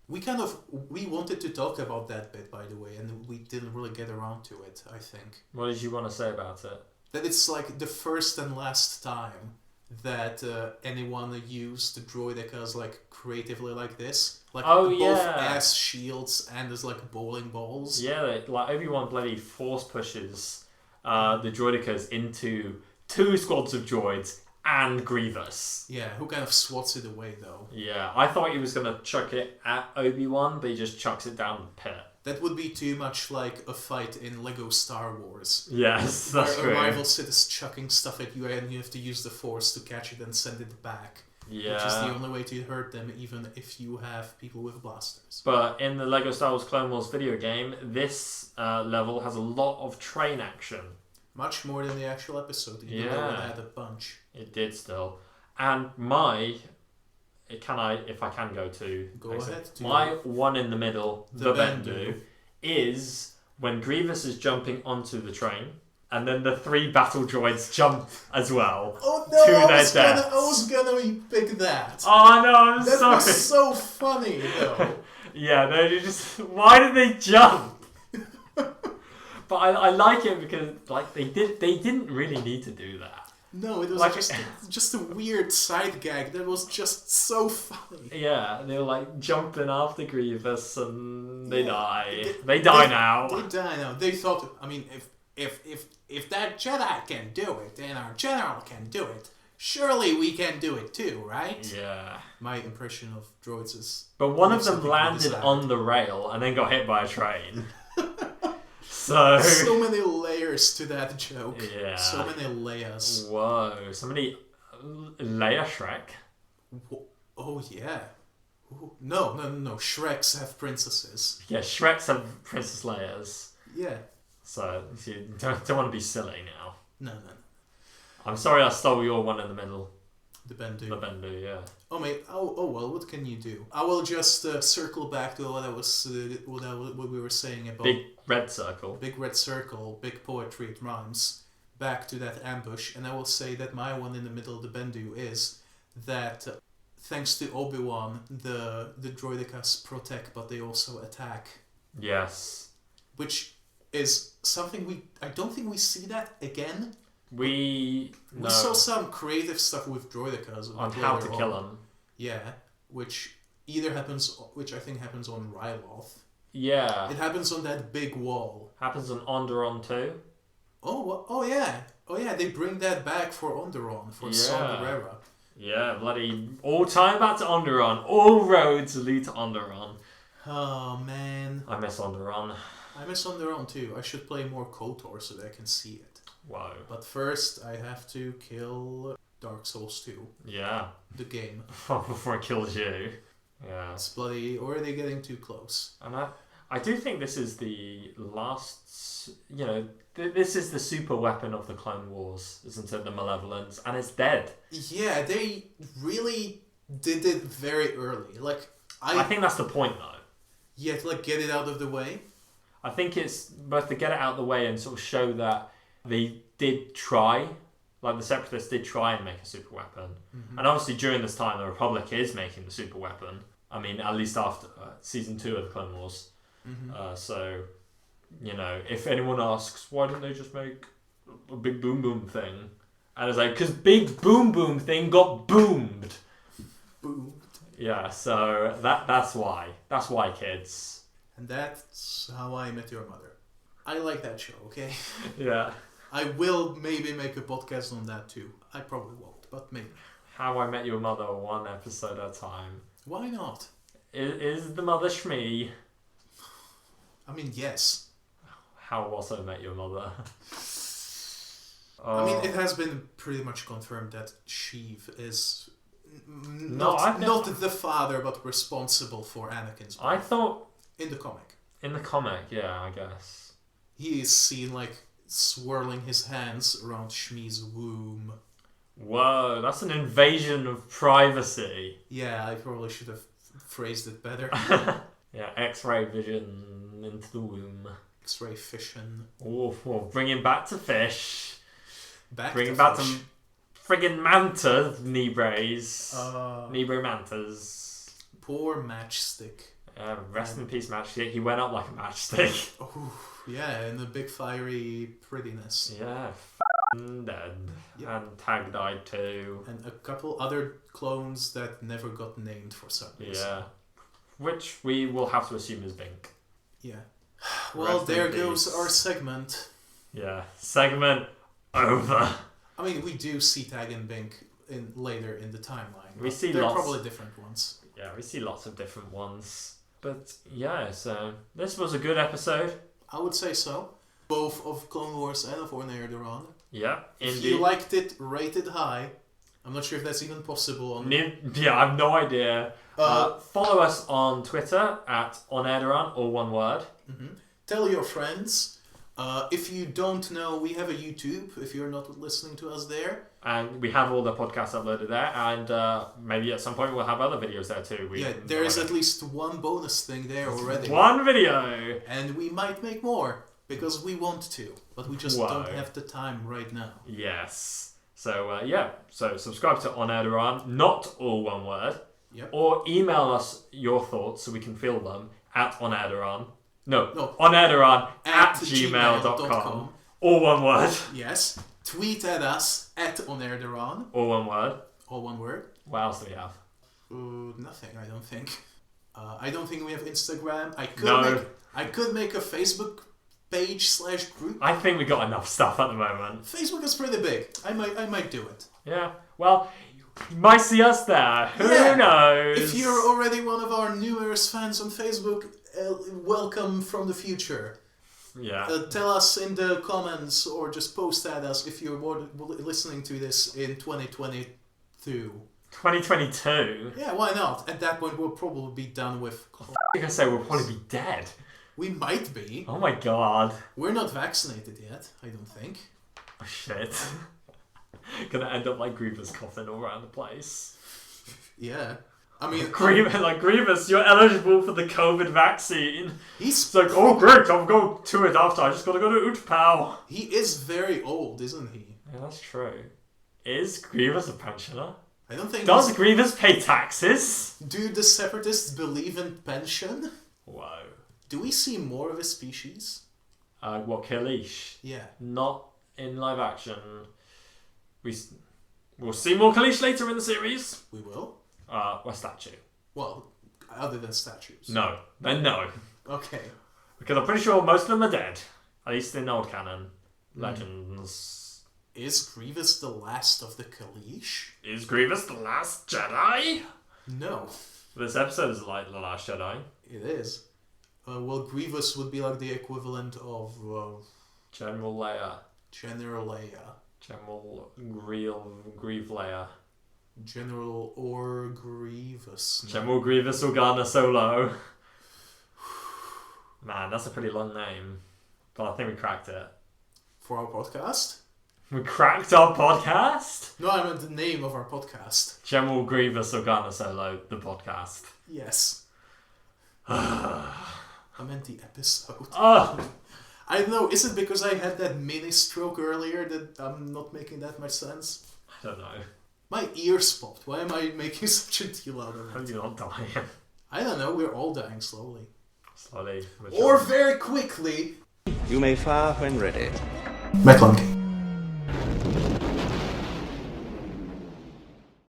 We wanted to talk about that bit, by the way, and we didn't really get around to it, I think. What did you want to say about it? That it's like the first and last time that anyone used the droidekas like creatively like this. Like both as shields and as like bowling balls. Yeah, like Obi-Wan bloody force pushes the droidekas into 2 squads of droids and Grievous. Yeah, who kind of swats it away though. Yeah, I thought he was going to chuck it at Obi-Wan, but he just chucks it down the pit. That would be too much like a fight in Lego Star Wars. Yes, that's where true. a rival Sith is chucking stuff at you and you have to use the Force to catch it and send it back. Yeah. Which is the only way to hurt them, even if you have people with blasters. But in the Lego Star Wars Clone Wars video game, this level has a lot of train action. Much more than the actual episode, even though it had a bunch. It did still. And if I can go to... Go ahead. My one in the middle, the Bendu, is when Grievous is jumping onto the train, and then the 3 battle droids jump as well. Oh no, to I their was gonna pick that. Oh no, I'm that sorry. That was so funny, though. Yeah, they just... Why did they jump? But I like it because like they didn't really need to do that. No, it was just a weird side gag that was just so funny. Yeah, they were like jumping after Grievous and they die. They die now. They die now. They thought, I mean, if that Jedi can do it and our general can do it, surely we can do it too, right? Yeah. My impression of droids is... But one of them landed on the rail and then got hit by a train. So many layers to that joke. Yeah. So many layers. Whoa. So many Leia Shrek. Oh, yeah. Ooh. No. Shreks have princesses. Yeah, Shreks have Princess Leias. Yeah. So you don't want to be silly now. No. I'm sorry I stole your one in the middle. The Bendu. The Bendu, yeah. Oh mate. Oh well. What can you do? I will just circle back to what we were saying about big red circle. Big red circle. Big poetry. It rhymes. Back to that ambush, and I will say that my one in the middle, the Bendu, is that thanks to Obi-Wan, the droidekas protect, but they also attack. Yes. Which is something I don't think we see that again. We saw some creative stuff with droidekas on how to kill them. Yeah, which I think happens on Ryloth. Yeah. It happens on that big wall. Happens on Air-Deraan too. Oh yeah. They bring that back for Air-Deraan, for Saw Gerrera. Yeah, bloody all time back to Air-Deraan. All roads lead to Air-Deraan. Oh man. I miss Air-Deraan. I miss Air-Deraan too. I should play more KOTOR so that I can see it. Wow. But first, I have to kill Dark Souls 2. Yeah. The game. Before it kills you. Yeah. It's bloody... Or are they getting too close? And I do think this is the last... this is the super weapon of the Clone Wars, isn't it? The Malevolence. And it's dead. Yeah, they really did it very early. Like, I think that's the point, though. Yeah, to get it out of the way? I think it's both to get it out of the way and sort of show that they did try, the Separatists did try and make a super weapon. Mm-hmm. And obviously during this time, the Republic is making the super weapon. I mean, at least after Season 2 of the Clone Wars. Mm-hmm. So, if anyone asks, why didn't they just make a big boom boom thing? And it's like, because big boom boom thing got boomed. Boomed. Yeah, so that's why. That's why, kids. And that's How I Met Your Mother. I like that show, okay? Yeah. I will maybe make a podcast on that too. I probably won't, but maybe. How I Met Your Mother, one episode at a time. Why not? Is the mother Shmee? I mean, yes. How Also I Met Your Mother. I mean, it has been pretty much confirmed that Sheev is not the father, but responsible for Anakin's birth. I thought... In the comic. In the comic, yeah, I guess. He is seen, like, swirling his hands around Shmi's womb. Whoa, that's an invasion of privacy. Yeah, I probably should have phrased it better. Yeah, X-ray vision into the womb. X-ray fission. Oh, bring him back to fish. Bring him back to friggin' manta Neebres. Neebre mantas. Poor Matchstick. Rest in peace, Matchstick. He went up like a matchstick. Oh, yeah, and a big fiery prettiness. Yeah, dead. Yep. And Tag died too. And a couple other clones that never got named for some reason. Yeah. Which we will have to assume is Bink. Yeah. Well, there goes our segment. Yeah. Segment over. I mean, we do see Tag and Bink later in the timeline. We see they're lots. Probably different ones. Yeah, we see lots of different ones. But yeah, so this was a good episode. I would say so. Both of Clone Wars and of Air-Deraan. Yeah, indeed. If you liked it, rate it high. I'm not sure if that's even possible. Yeah, I have no idea. Follow us on Twitter at Air-Deraan, all one word. Mm-hmm. Tell your friends. If you don't know, we have a YouTube, if you're not listening to us there. And we have all the podcasts uploaded there, and maybe at some point we'll have other videos there too. There is at least one bonus thing there already. One video! And we might make more, because we want to, but we just don't have the time right now. Yes. So, so subscribe to Air-Deraan, not all one word. Yep. Or email us your thoughts so we can fill them at Air-Deraan. No, on Air-Deraan at gmail.com. All one word. Yes. Tweet at us at Air-Deraan. All one word. All one word. What else do we have? Nothing, I don't think. I don't think we have Instagram. I could make a Facebook page/group. I think we got enough stuff at the moment. Facebook is pretty big. I might do it. Yeah. Well, you might see us there. Who knows? If you're already one of our newest fans on Facebook, welcome from the future. Yeah. Tell us in the comments or just post at us if you're listening to this in 2022. 2022? Yeah, why not? At that point, we'll probably be done with... I think we'll probably be dead. We might be. Oh my god. We're not vaccinated yet, I don't think. Oh shit. Gonna end up like Grievous coughing all around the place. Yeah. I mean... Grievous, you're eligible for the COVID vaccine. It's like, oh great, I'll go to it after. I just gotta go to Utpau. He is very old, isn't he? Yeah, that's true. Is Grievous a pensioner? I don't think... Does Grievous pay taxes? Do the Separatists believe in pension? Whoa. Do we see more of his species? What, Kalish? Yeah. Not in live action. We'll see more Kalish later in the series. We will? What statue? Well, other than statues. No. Then no. Okay. Because I'm pretty sure most of them are dead. At least in old canon. Legends. Is Grievous the last of the Kalish? Is Grievous the last Jedi? No. This episode is like The Last Jedi. It is. Well, Grievous would be like the equivalent of... General Leia. General Leia. General Grieve Leia. General or Grievous. No. General Grievous Organa Solo. Man, that's a pretty long name. But I think we cracked it. For our podcast? We cracked our podcast? No, I meant the name of our podcast. General Grievous Organa Solo, the podcast. Yes. I meant the episode. I don't know, is it because I had that mini stroke earlier that I'm not making that much sense? I don't know. My ears popped. Why am I making such a deal out of it? You're not dying. I don't know, we're all dying slowly. Slowly. Or very quickly. You may fire when ready. McClunky.